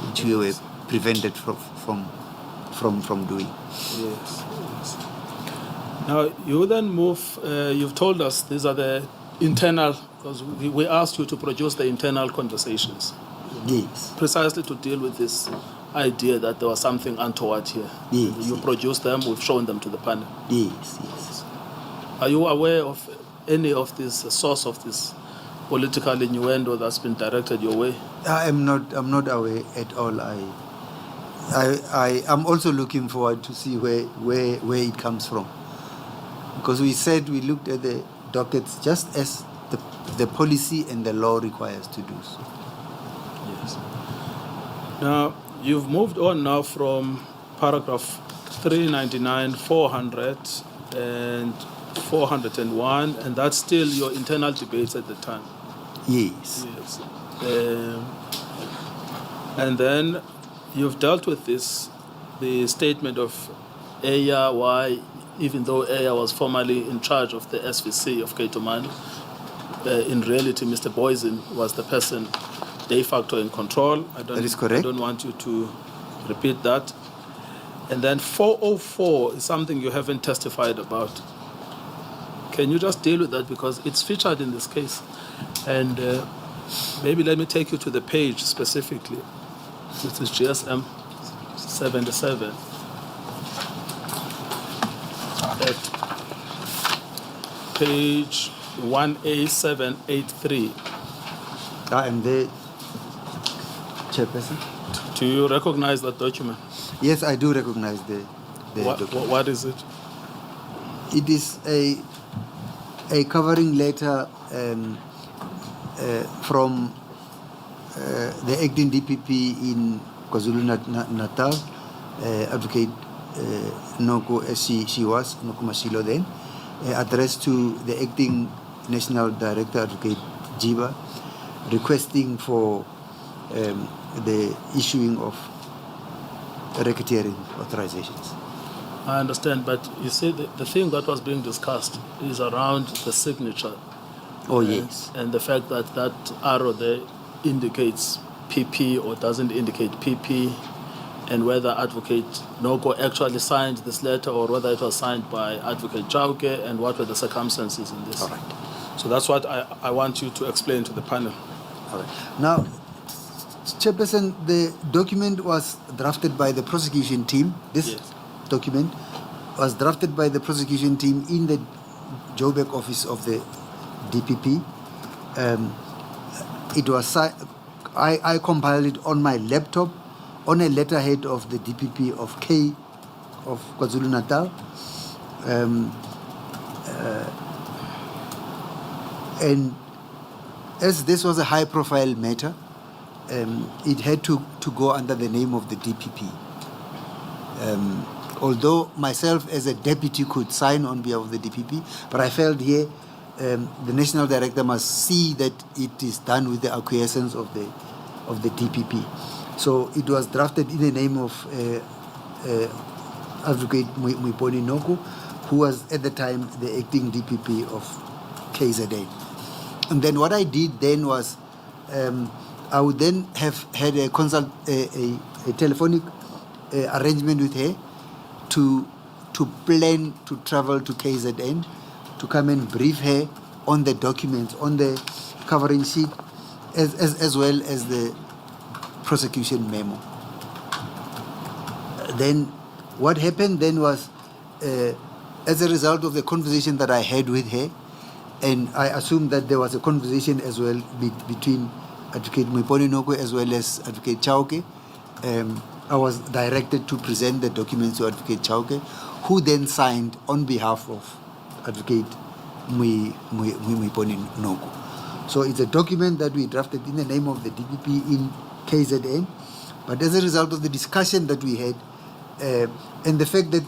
which we were prevented from doing. Yes. Now, you then move, you've told us these are the internal, because we asked you to produce the internal conversations. Yes. Precisely to deal with this idea that there was something untoward here. Yes. You produced them, we've shown them to the panel. Yes. Are you aware of any of this source of this political innuendo that's been directed your way? I'm not aware at all. I am also looking forward to see where it comes from. Because we looked at the dockets just as the policy and the law requires to do so. Yes. Now, you've moved on now from paragraph 399, 400, and 401, and that's still your internal debates at the time. Yes. And then you've dealt with the statement of Eya, why, even though Eya was formerly in charge of the SVC of Cato, Mano, in reality, Mr. Poison was the person de facto in control. That is correct. I don't want you to repeat that. And then 404 is something you haven't testified about. Can you just deal with that, because it's featured in this case? And maybe let me take you to the page specifically. This is GSM 77. At page 1A783. I am the chairperson. Do you recognize that document? Yes, I do recognize the document. What is it? It is a covering letter from the acting DPP in KwaZulu-Natal, Advocate Noko, as she was, Noko Mashilo then, addressed to the acting National Director, Advocate Jiba, requesting for the issuing of Reketeering authorizations. I understand, but you see, the thing that was being discussed is around the signature. Oh, yes. And the fact that that arrow there indicates PP or doesn't indicate PP, and whether Advocate Noko actually signed this letter or whether it was signed by Advocate Chauke, and what were the circumstances in this. All right. So that's what I want you to explain to the panel. All right. Now, Chairperson, the document was drafted by the prosecution team. This Yes. document was drafted by the prosecution team in the Joburg office of the DPP. It was I compiled it on my laptop on a letterhead of the DPP of K of KwaZulu-Natal. And as this was a high-profile matter, it had to go under the name of the DPP. Although myself as a deputy could sign on behalf of the DPP, but I felt here the national director must see that it is done with the acquiescence of the DPP. So it was drafted in the name of Advocate Mwiponi Noko, who was at the time the acting DPP of KZN. And then what I did then was I would then have had a telephonic arrangement with her to plan to travel to KZN to come and brief her on the documents, on the covering sheet, as well as the prosecution memo. Then what happened then was, as a result of the conversation that I had with her, and I assume that there was a conversation as well between Advocate Mwiponi Noko as well as Advocate Chauke, I was directed to present the documents to Advocate Chauke, who then signed on behalf of Advocate Mwiponi Noko. So it's a document that we drafted in the name of the DPP in KZN, but as a result of the discussion that we had, and the fact that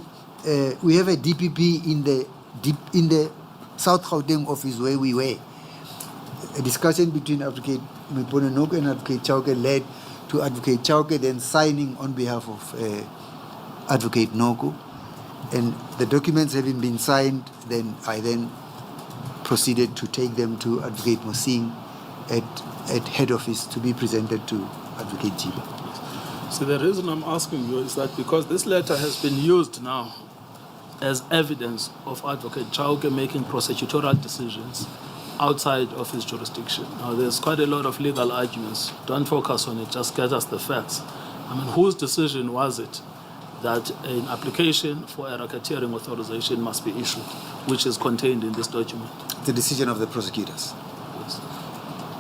we have a DPP in the South Gauteng office where we were, a discussion between Advocate Mwiponi Noko and Advocate Chauke led to Advocate Chauke then signing on behalf of Advocate Noko, and the documents having been signed, then I then proceeded to take them to Advocate Mosing at head office to be presented to Advocate Jiba. So the reason I'm asking you is that because this letter has been used now as evidence of Advocate Chauke making prosecutorial decisions outside of his jurisdiction. Now, there's quite a lot of legal arguments. Don't focus on it, just get us the facts. I mean, whose decision was it that an application for a racketeering authorization must be issued, which is contained in this document? The decision of the prosecutors. Yes.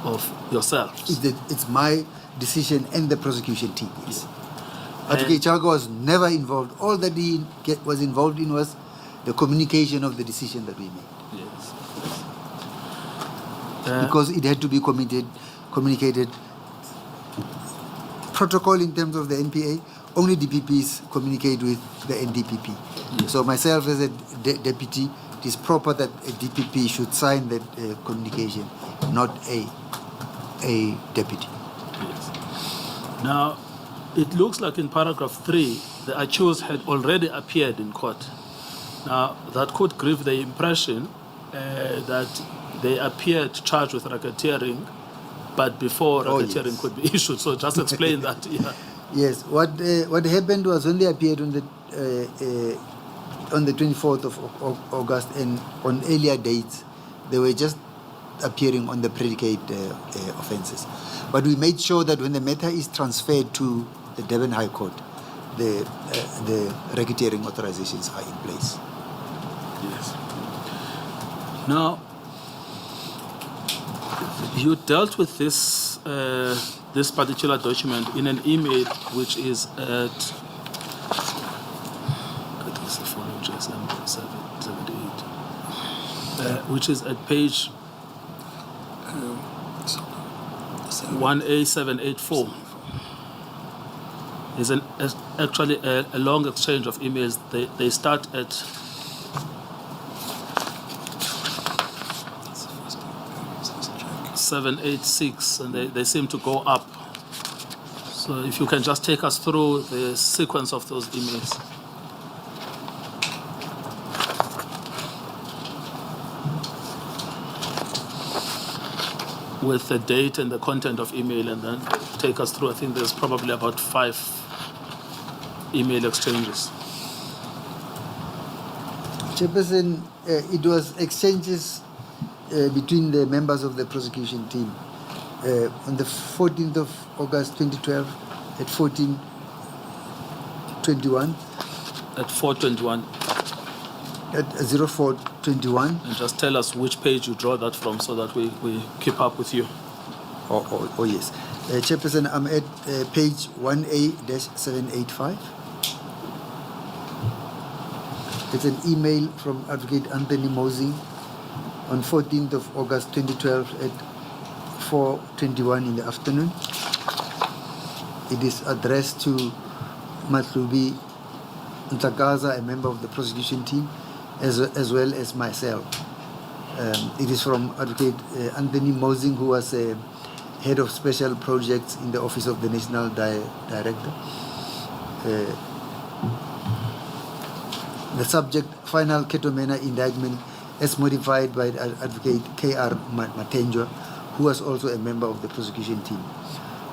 Of yourselves? It's my decision and the prosecution team, yes. Yeah. Advocate Chauke was never involved. All that he was involved in was the communication of the decision that we made. Yes. Because it had to be communicated. Protocol in terms of the NPA, only DPPs communicate with the NDPP. Yes. So myself as a deputy, it is proper that a DPP should sign that communication, not a deputy. Yes. Now, it looks like in paragraph 3, the accused had already appeared in court. Now, that could give the impression that they appeared charged with racketeering, but before racketeering could be issued. So just explain that. Yeah. Yes. What happened was when they appeared on the 24th of August and on earlier dates, they were just appearing on the predicate offences. But we made sure that when the matter is transferred to the Durban High Court, the racketeering authorizations are in place. Yes. Now, you dealt with this this particular document in an email which is at which is at page 1A784. It's actually a long exchange of emails. They start at 786 and they seem to go up. So if you can just take us through the sequence of those emails. With the date and the content of email, and then take us through. I think there's probably about 5 email exchanges. Chairperson, it was exchanges between the members of the prosecution team on the 14th of August 2012 at 14:21. At 4:21. At 04:21. And just tell us which page you draw that from so that we keep up with you. Oh yes. Chairperson, I'm at page 1A-785. It's an email from Advocate Anthony Mosing on 14th of August 2012 at 4:21 in the afternoon. It is addressed to Matlubi Ntakaza, a member of the prosecution team, as well as myself. It is from Advocate Anthony Mosing, who was head of special projects in the office of the National Director. The subject, final Cato indictment as modified by Advocate K.R. Matenjwa, who was also a member of the prosecution team.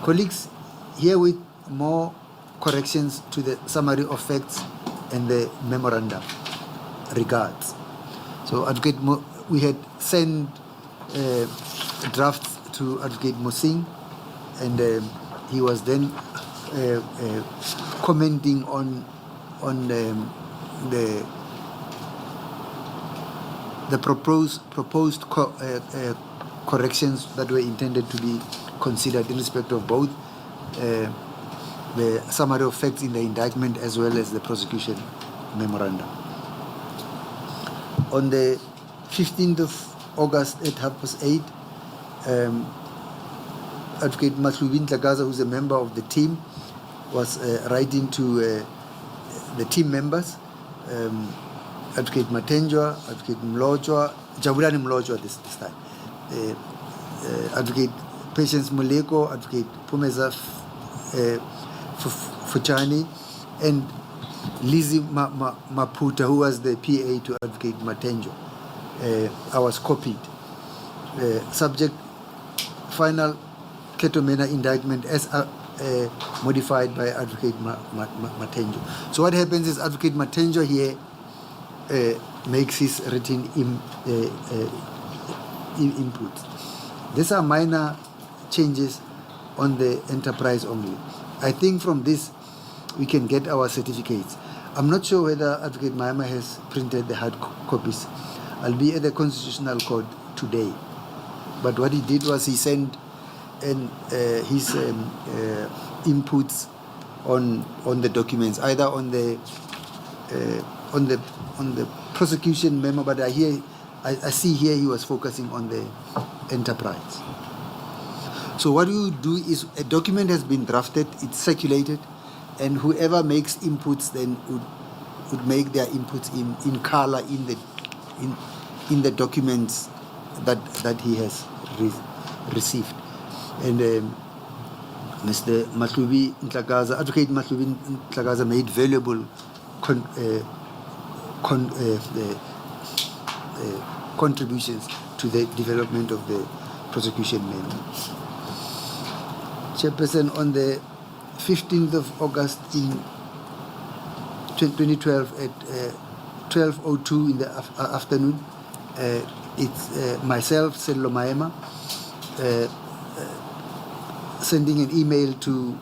Colleagues, herewith more corrections to the summary of facts and the memorandum. Regards. So Advocate we had sent drafts to Advocate Mosing, and he was then commenting on the proposed corrections that were intended to be considered in respect of both the summary of facts in the indictment as well as the prosecution memorandum. On the 15th of August at 8:30, Advocate Matlubin Tlagaza, who's a member of the team, was writing to the team members, Advocate Matenjwa, Advocate Mlojwa, Jabulani Mlojwa this time, Advocate Patience Muleko, Advocate Pumeza Fuchani, and Lizzie Maputa, who was the PA to Advocate Matenjwa. I was copied. Subject, final Ketomena indictment as modified by Advocate Matenjwa. So what happens is Advocate Matenjwa here makes his written input. These are minor changes on the enterprise only. I think from this we can get our certificates. I'm not sure whether Advocate Maema has printed the hard copies. I'll be at the Constitutional Court today. But what he did was he sent his inputs on the documents, either on the prosecution memo, but I see here he was focusing on the enterprise. So what you do is a document has been drafted, it's circulated, and whoever makes inputs then would make their inputs in color in the documents that he has received. And Mr. Matlubi Ntlagaza, Advocate Matlubi Ntlagaza, made valuable contributions to the development of the prosecution memo. Chairperson, on the 15th of August in 2012 at 12:02 in the afternoon, it's myself, Sello Maema, sending an email to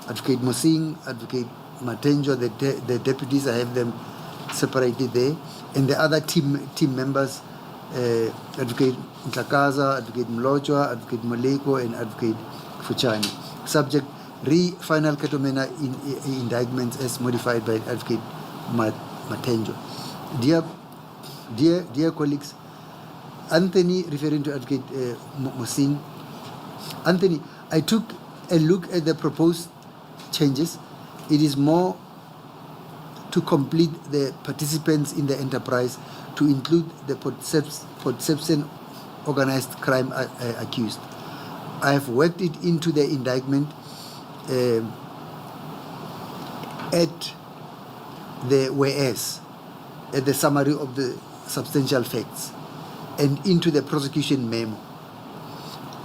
Advocate Mosing, Advocate Matenjwa, the deputies, I have them separated there, and the other team members Advocate Ntlakaza, Advocate Mlochwa, Advocate Moleko, and Advocate Fuchani. Subject, final Katomena indictments as modified by Advocate Matenjo. Dear colleagues, Anthony, referring to Advocate Mosing, Anthony, I took a look at the proposed changes. It is more to complete the participants in the enterprise, to include the Potcepsen organized crime accused. I have worked it into the indictment at the summary of the substantial facts, and into the prosecution memo.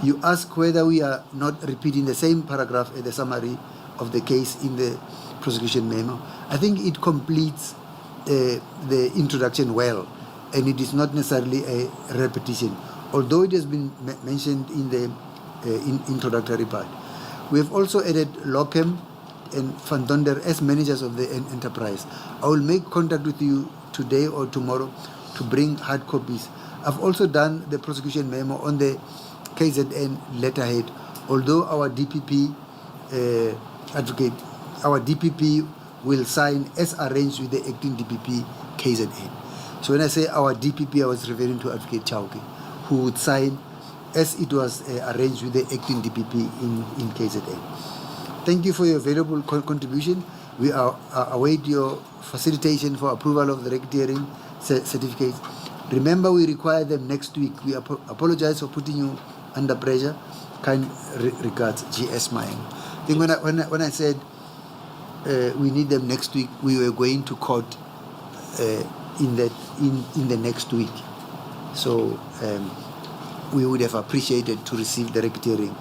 You ask whether we are not repeating the same paragraph at the summary of the case in the prosecution memo. I think it completes the introduction well, and it is not necessarily a repetition, although it has been mentioned in the introductory part. We have also added Lockham and Van Donder as managers of the enterprise. I will make contact with you today or tomorrow to bring hard copies. I've also done the prosecution memo on the KZN letterhead, although our DPP our DPP will sign as arranged with the acting DPP KZN. So when I say our DPP, I was referring to Advocate Chauke, who would sign as it was arranged with the acting DPP in KZN. Thank you for your valuable contribution. We await your facilitation for approval of the Reketeering certificates. Remember, we require them next week. We apologize for putting you under pressure. Kind regards, GS Maema. I think when I said we need them next week, we were going to court in the next week. So we would have appreciated to receive the Reketeering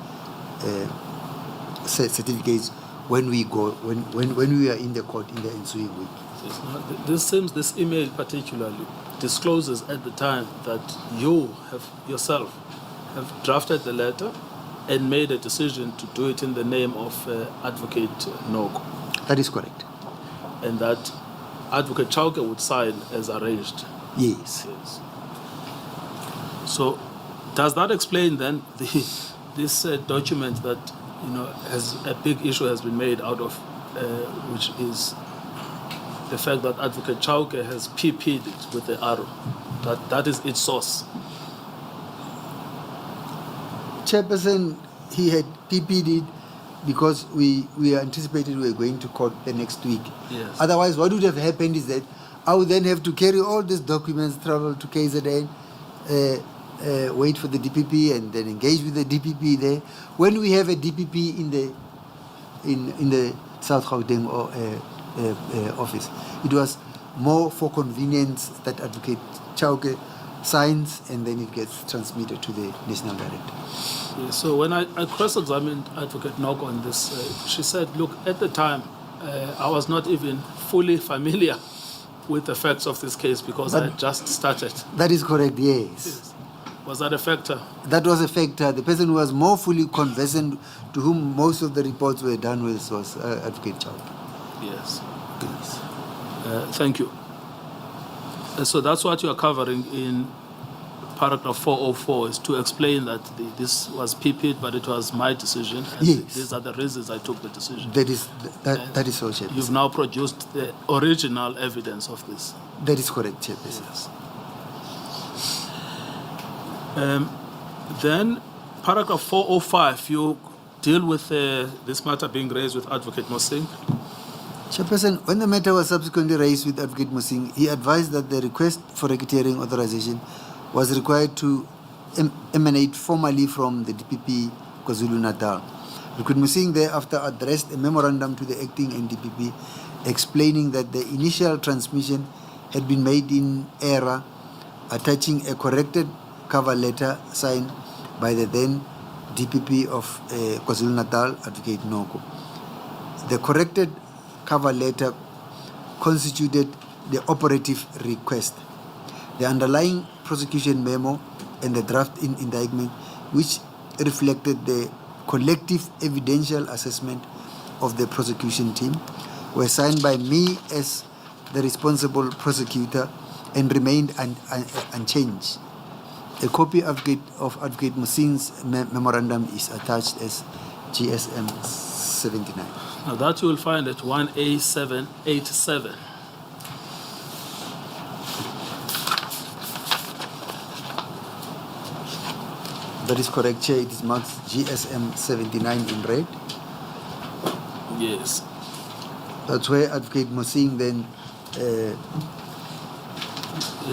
certificates when we are in the court in the ensuing week. This email particularly discloses at the time that you yourself have drafted the letter and made a decision to do it in the name of Advocate Noko. That is correct. And that Advocate Chauke would sign as arranged. Yes. So, does that explain then this document that has a big issue has been made out of, which is the fact that Advocate Chauke has PP'd it with the arrow? That is its source. Chairperson, he had PP'd it because we anticipated we were going to court the next week. Yes. Otherwise, what would have happened is that I would then have to carry all these documents, travel to KZN, wait for the DPP, and then engage with the DPP there. When we have a DPP in the South Gauteng office, it was more for convenience that Advocate Chauke signs, and then it gets transmitted to the National Director. Yeah, so when I cross-examined Advocate Noko on this, she said, look, at the time, I was not even fully familiar with the facts of this case because I had just started. That is correct, yes. Was that a factor? That was a factor. The person who was more fully conversant, to whom most of the reports were done with, was Advocate Chauke. Yes. Thank you. So that's what you are covering in paragraph 404, is to explain that this was PP'd, but it was my decision. And yes. These are the reasons I took the decision. That is so, Chairperson. You've now produced the original evidence of this. That is correct, Chairperson. Yes. Then paragraph 405, you deal with this matter being raised with Advocate Mosing. Chairperson, when the matter was subsequently raised with Advocate Mosing, he advised that the request for Reketeering authorization was required to emanate formally from the DPP KwaZulu-Natal. Advocate Mosing thereafter addressed a memorandum to the acting NDPP explaining that the initial transmission had been made in error, attaching a corrected cover letter signed by the then DPP of KwaZulu-Natal, Advocate Noko. The corrected cover letter constituted the operative request. The underlying prosecution memo and the draft indictment, which reflected the collective evidential assessment of the prosecution team, were signed by me as the responsible prosecutor and remained unchanged. A copy of Advocate Musing's memorandum is attached as GSM 79. Now that you will find at 1A787. That is correct, Chair. It is marked GSM 79 in red. Yes. That's where Advocate Musing then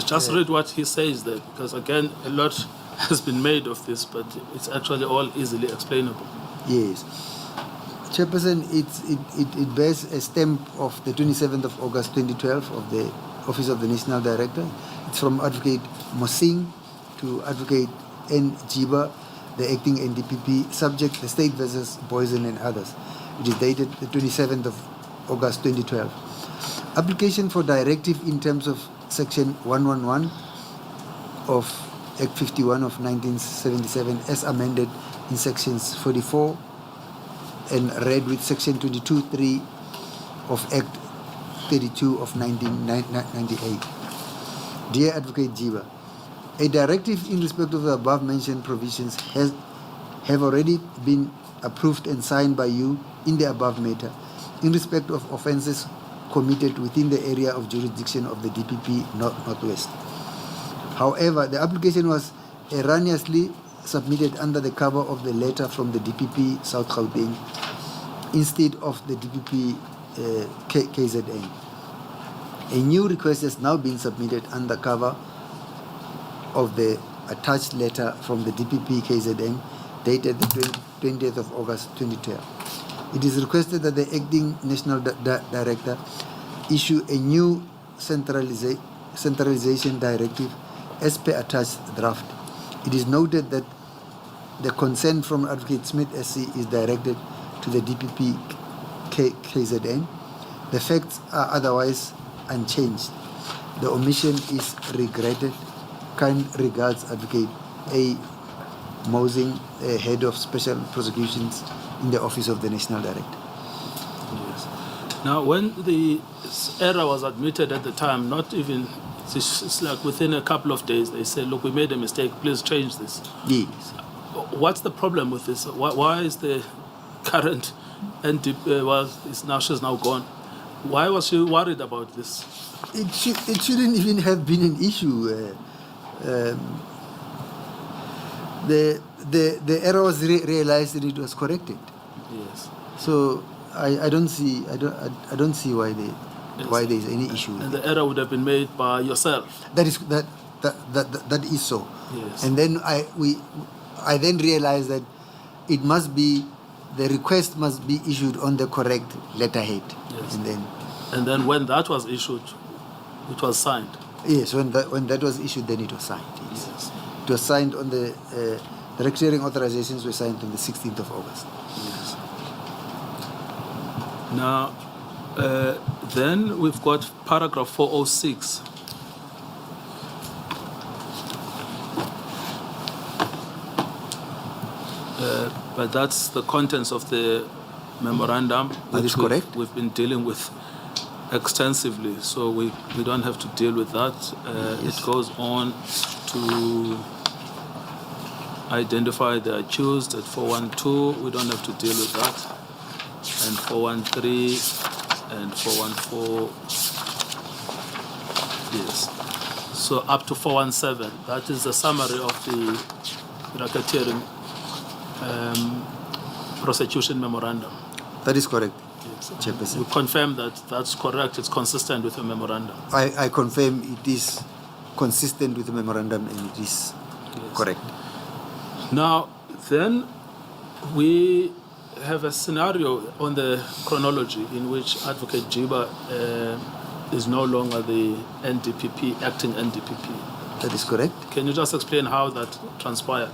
Just read what he says there, because again, a lot has been made of this, but it's actually all easily explainable. yes. Chairperson, it bears a stamp of the 27th of August 2012 of the Office of the National Director. It's from Advocate Musing to Advocate N. Jiba, the acting NDPP, subject the state versus Boysen and others. It is dated the 27th of August 2012. Application for directive in terms of Section 111 of Act 51 of 1977 as amended in Sections 44 and read with Section 22(3) of Act 32 of 1998. Dear Advocate Jiba, a directive in respect of the above-mentioned provisions have already been approved and signed by you in the above matter in respect of offences committed within the area of jurisdiction of the DPP Northwest. However, the application was erroneously submitted under the cover of the letter from the DPP South Gauteng instead of the DPP KZN. A new request has now been submitted under cover of the attached letter from the DPP KZN dated the 20th of August 2012. It is requested that the acting national director issue a new centralization directive as per attached draft. It is noted that the consent from Advocate Smith SC is directed to the DPP KZN. The facts are otherwise unchanged. The omission is regretted. Kind regards, Advocate A. Mosing, Head of Special Prosecutions in the Office of the National Director. Yes. Now, when the error was admitted at the time, not even, it's like within a couple of days, they said, look, we made a mistake, please change this. Yes. What's the problem with this? Why is the current NDP, she's now gone. Why was she worried about this? It shouldn't even have been an issue. The error was realized and it was corrected. Yes. So I don't see why there is any issue. And the error would have been made by yourself. That is so. Yes. And then I then realized that it must be, the request must be issued on the correct letterhead. Yes. And then when that was issued, it was signed. Yes, when that was issued, then it was signed. Yes. It was signed on the Reketeering authorizations were signed on the 16th of August. Yes. Now, then we've got paragraph 406. But that's the contents of the memorandum. That is correct. We've been dealing with extensively, so we don't have to deal with that. Yes. It goes on to identify the accused at 412. We don't have to deal with that. And 413 and 414. Yes. So up to 417. That is the summary of the Reketeering prosecution memorandum. That is correct. Yes. Chairperson. We confirm that that's correct. It's consistent with the memorandum. I confirm it is consistent with the memorandum and it is correct. Now, then we have a scenario on the chronology in which Advocate Jiba is no longer the NDPP, acting NDPP. That is correct. Can you just explain how that transpired?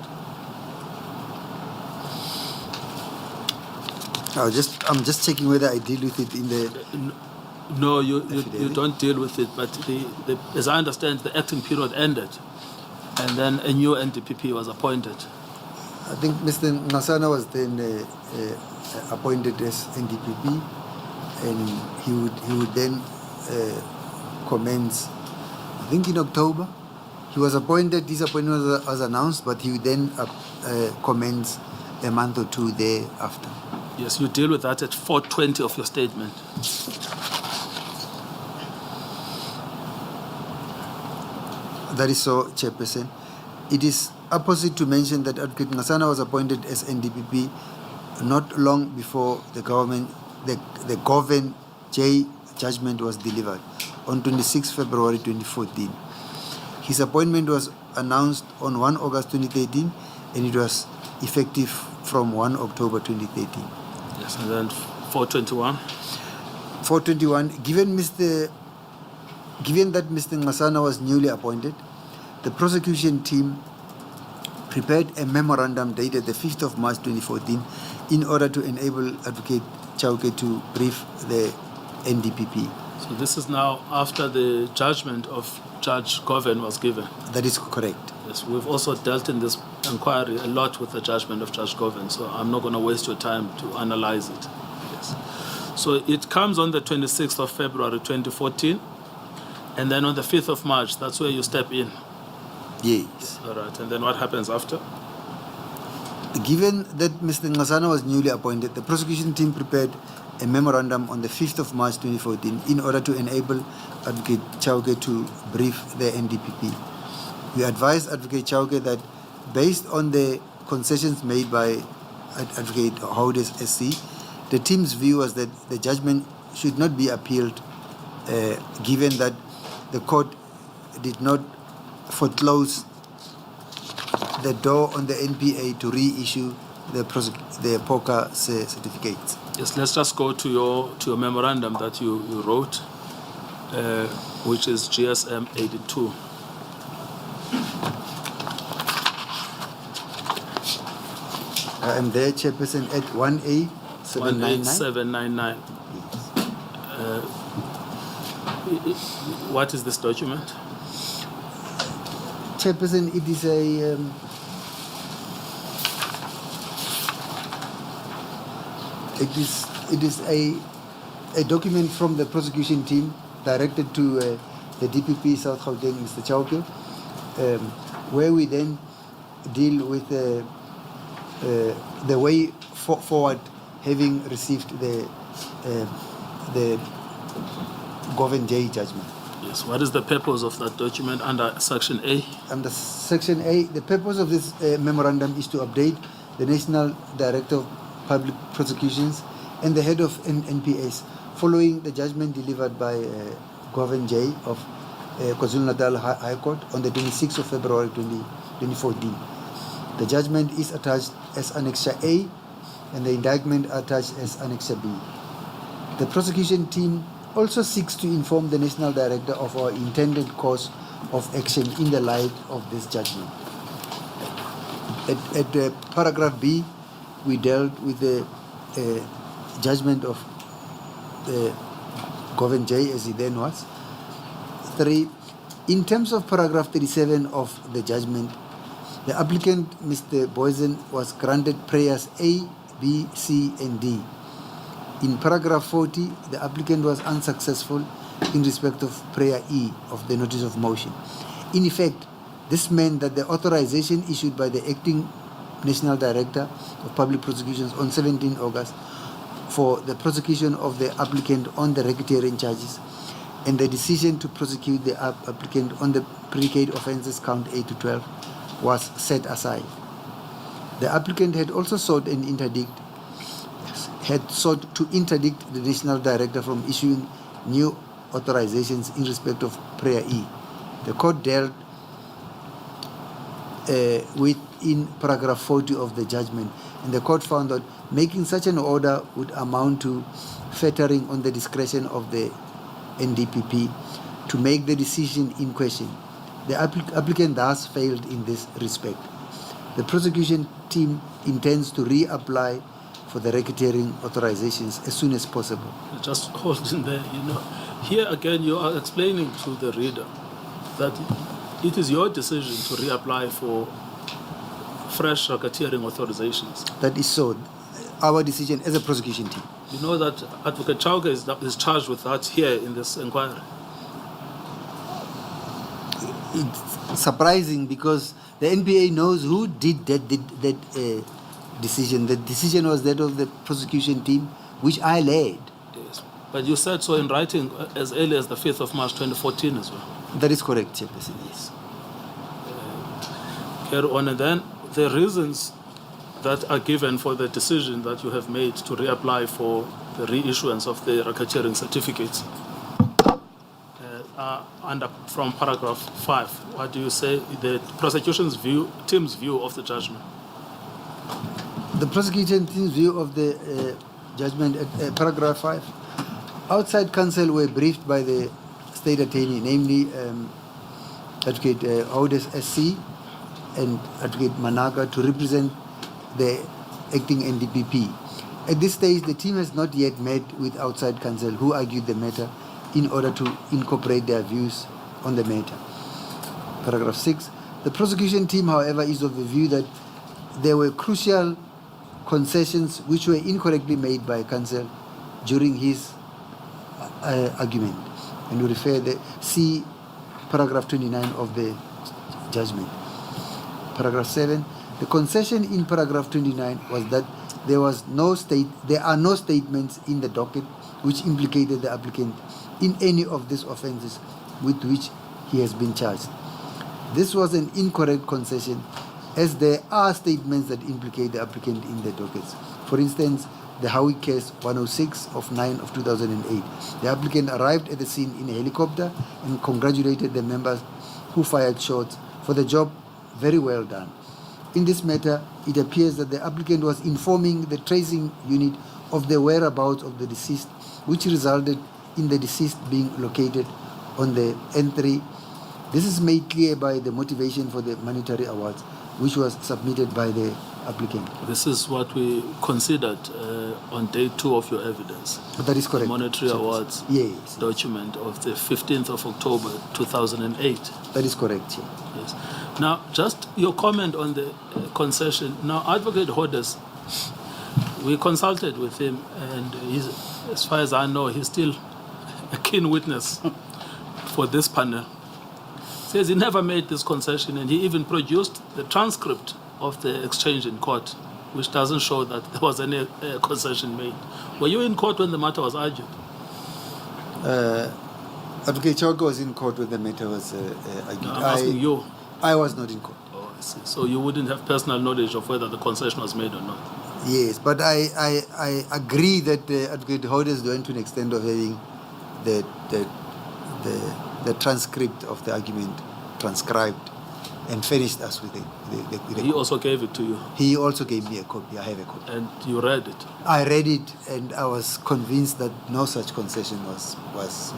I'm just checking whether I deal with it in the... No, you don't deal with it, but as I understand, the acting period ended and then a new NDPP was appointed. I think Mr. Nasana was then appointed as NDPP, and he would then commence, I think in October, He was appointed, his appointment was announced, but he then commenced a month or two thereafter. Yes, you deal with that at 420 of your statement. That is so, Chairperson. It is apposite to mention that Advocate Ngasana was appointed as NDPP not long before the Govan J judgment was delivered on 26 February 2014. His appointment was announced on 1 August 2013 and it was effective from 1 October 2013. Yes, and then 421. 421, given that Mr. Ngasana was newly appointed, the prosecution team prepared a memorandum dated the 5th of March 2014 in order to enable Advocate Chauke to brief the NDPP. So this is now after the judgment of Judge Govan was given. That is correct. Yes, we've also dealt in this inquiry a lot with the judgment of Judge Govan, so I'm not going to waste your time to analyze it. Yes. So it comes on the 26th of February 2014, and then on the 5th of March, that's where you step in. Yes. All right, and then what happens after? Given that Mr. Ngasana was newly appointed, the prosecution team prepared a memorandum on the 5th of March 2014 in order to enable Advocate Chauke to brief the NDPP. We advised Advocate Chauke that based on the concessions made by Advocate Howdes SC, the team's view was that the judgment should not be appealed, given that the court did not foreclose the door on the NPA to reissue the POCA certificates. Yes, let's just go to your memorandum that you wrote, which is GSM 82. I am there, Chairperson, at 1A 799. What is this document? Chairperson, it is a document from the prosecution team directed to the DPP South Gauteng, Mr. Chauke, where we then deal with the way forward, having received the Govan J judgment. Yes. What is the purpose of that document under Section A? Under Section A, the purpose of this memorandum is to update the National Director of Public Prosecutions and the head of NPS following the judgment delivered by Govan J of KwaZulu-Natal High Court on the 26th of February 2014. The judgment is attached as Annexure A and the indictment attached as Annexure B. The prosecution team also seeks to inform the National Director of our intended course of action in the light of this judgment. At paragraph B, we dealt with the judgment of Govan J as he then was. 3. In terms of paragraph 37 of the judgment, the applicant, Mr. Boysen, was granted prayers A, B, C, and D. In paragraph 40, the applicant was unsuccessful in respect of prayer E of the notice of motion. In effect, this meant that the authorization issued by the acting National Director of Public Prosecutions on 17 August for the prosecution of the applicant on the Reketeering charges and the decision to prosecute the applicant on the predicate offences count 8 to 12 was set aside. The applicant had also sought to interdict the National Director from issuing new authorizations in respect of prayer E. The court dealt with in paragraph 40 of the judgment, and the court found that making such an order would amount to fettering on the discretion of the NDPP to make the decision in question. The applicant thus failed in this respect. The prosecution team intends to reapply for the Reketeering authorizations as soon as possible. Just hold in there, Here again, you are explaining to the reader that it is your decision to reapply for fresh Reketeering authorizations. That is so. Our decision as a prosecution team. You know that Advocate Chauke is charged with that here in this inquiry. surprising because the NPA knows who did that decision. The decision was that of the prosecution team, which I led. Yes. But you said so in writing as early as the 5th of March 2014 as well. That is correct, Chairperson, yes. Carry on, and then the reasons that are given for the decision that you have made to reapply for the reissuance of the racketeering certificates are under from paragraph 5. What do you say the prosecution's team's view of the judgment? The prosecution team's view of the judgment at paragraph 5. Outside counsel were briefed by the state attorney, namely Advocate Hodes SC and Advocate Managa, to represent the acting NDPP. At this stage, the team has not yet met with outside counsel who argued the matter in order to incorporate their views on the matter. Paragraph 6. The prosecution team, however, is of the view that there were crucial concessions which were incorrectly made by counsel during his argument. And we refer the see paragraph 29 of the judgment. Paragraph 7. The concession in paragraph 29 was that there are no statements in the docket which implicated the applicant in any of these offences with which he has been charged. This was an incorrect concession, as there are statements that implicate the applicant in the dockets. For instance, the Howie case 106 of 9 of 2008. The applicant arrived at the scene in a helicopter and congratulated the members who fired shots for the job very well done. In this matter, it appears that the applicant was informing the tracing unit of the whereabouts of the deceased, which resulted in the deceased being located on the N3. This is made clear by the motivation for the monetary awards, which was submitted by the applicant. This is what we considered on day 2 of your evidence. That is correct. The monetary awards yes. document of the 15th of October 2008. That is correct. Yes. Now, just your comment on the concession. Now, Advocate Hodes, we consulted with him, and he's, as far as I know, he's still a keen witness for this panel. Says he never made this concession, and he even produced the transcript of the exchange in court, which doesn't show that there was any concession made. Were you in court when the matter was argued? Advocate Chauke was in court when the matter was argued. No, I'm asking you. I was not in court. Oh, I see. So you wouldn't have personal knowledge of whether the concession was made or not? Yes, but I agree that Advocate Hodes went to an extent of having the transcript of the argument transcribed and furnished us with it. He also gave it to you? He also gave me a copy. I have a copy. And you read it? I read it, and I was convinced that no such concession was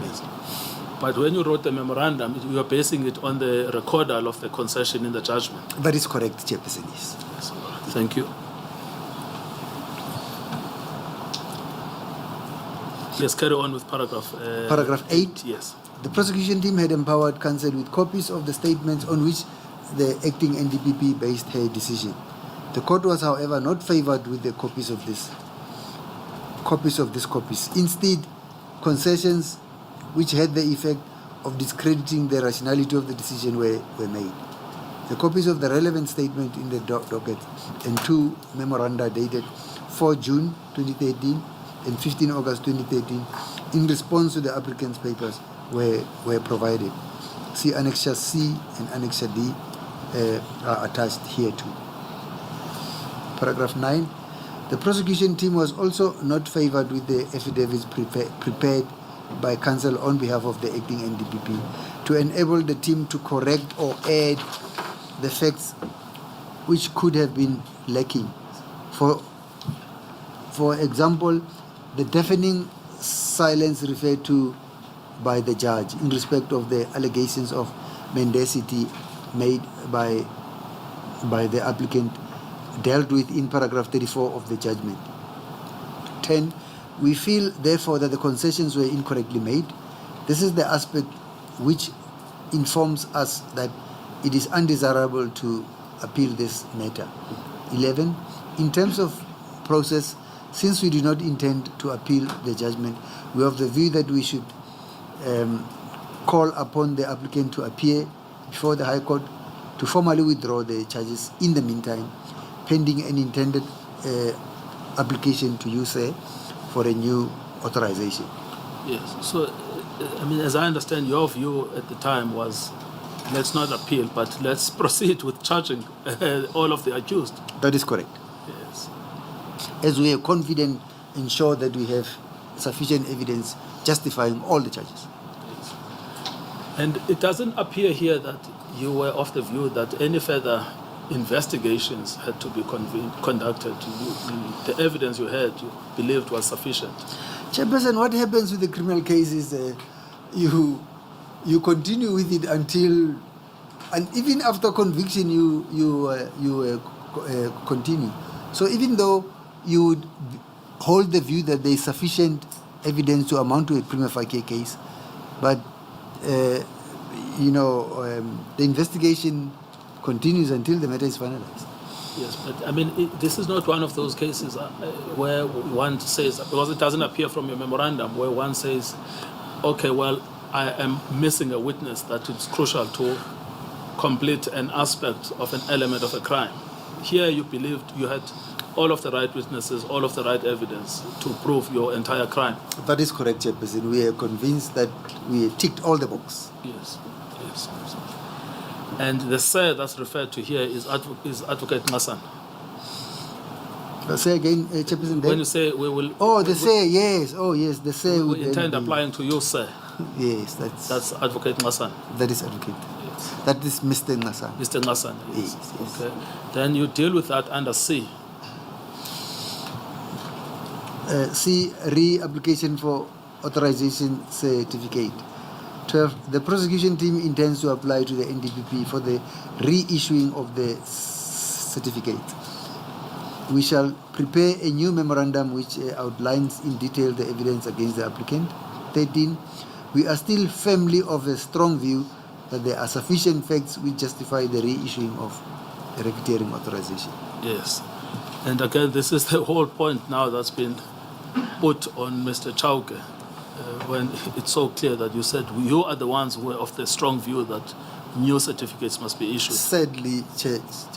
made. But when you wrote the memorandum, you were basing it on the recordal of the concession in the judgment? That is correct, Chairperson, yes. Yes, thank you. Yes, carry on with paragraph... Paragraph 8. Yes. The prosecution team had empowered counsel with copies of the statements on which the acting NDPP based her decision. The court was, however, not favoured with the copies of these copies. Instead, concessions which had the effect of discrediting the rationality of the decision were made. The copies of the relevant statement in the docket and 2 memoranda dated 4 June 2013 and 15 August 2013 in response to the applicant's papers were provided. See Annexure C and Annexure D are attached here too. Paragraph 9. The prosecution team was also not favoured with the affidavits prepared by counsel on behalf of the acting NDPP to enable the team to correct or add the facts which could have been lacking. For example, the deafening silence referred to by the judge in respect of the allegations of mendacity made by the applicant dealt with in paragraph 34 of the judgment. 10. We feel, therefore, that the concessions were incorrectly made. This is the aspect which informs us that it is undesirable to appeal this matter. 11. In terms of process, since we do not intend to appeal the judgment, we have the view that we should call upon the applicant to appear before the High Court to formally withdraw the charges in the meantime, pending an intended application to USE for a new authorization. Yes. So, I mean, as I understand, your view at the time was, let's not appeal, but let's proceed with charging all of the accused. That is correct. Yes. As we are confident and sure that we have sufficient evidence justifying all the charges. Yes. And it doesn't appear here that you were of the view that any further investigations had to be conducted. The evidence you had, you believed was sufficient. Chairperson, what happens with the criminal case is you continue with it until, and even after conviction, you continue. So even though you would hold the view that there is sufficient evidence to amount to a prima facie case, but the investigation continues until the matter is finalized. Yes, but I mean, this is not one of those cases where one says, because it doesn't appear from your memorandum, where one says, okay, well, I am missing a witness that is crucial to complete an aspect of an element of a crime. Here you believed you had all of the right witnesses, all of the right evidence to prove your entire crime. That is correct, Chairperson. We are convinced that we ticked all the boxes. Yes, yes. And the sir that's referred to here is Advocate Masan. Say again, Chairperson. When you say we will... Oh, the sir, yes. Oh, yes, the sir. We intend applying to you, sir. Yes, that's Advocate Masan. That is Advocate. Yes. That is Mr. Masan. Mr. Masan, yes. Yes. Okay. Then you deal with that under C. C, re-application for authorization certificate. 12. The prosecution team intends to apply to the NDPP for the reissuing of the certificate. We shall prepare a new memorandum which outlines in detail the evidence against the applicant. 13. We are still firmly of a strong view that there are sufficient facts which justify the reissuing of a Reketeering authorization. Yes. And again, this is the whole point now that's been put on Mr. Chauke, when it's so clear that you said you are the ones who are of the strong view that new certificates must be issued. Sadly,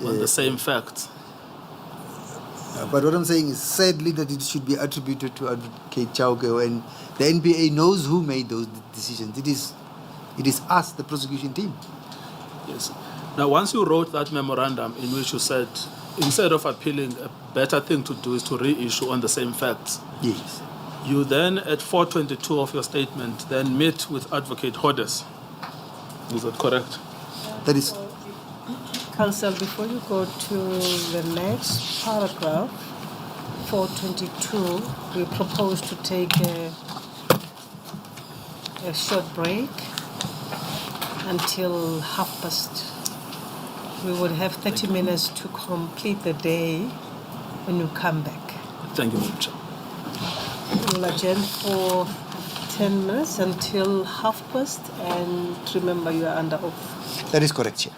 on the same facts. But what I'm saying is sadly that it should be attributed to Advocate Chauke when the NPA knows who made those decisions. It is us, the prosecution team. Yes. Now, once you wrote that memorandum in which you said, instead of appealing, a better thing to do is to reissue on the same facts. Yes. You then, at 422 of your statement, then meet with Advocate Hodes. Is that correct? That is... Counsel, before you go to the next paragraph, 422, we propose to take a short break until past. We would have 30 minutes to complete the day when you come back. Thank you, Madam Chair. We'll adjourn for 10 minutes until past, and remember you are under oath. That is correct, Chair.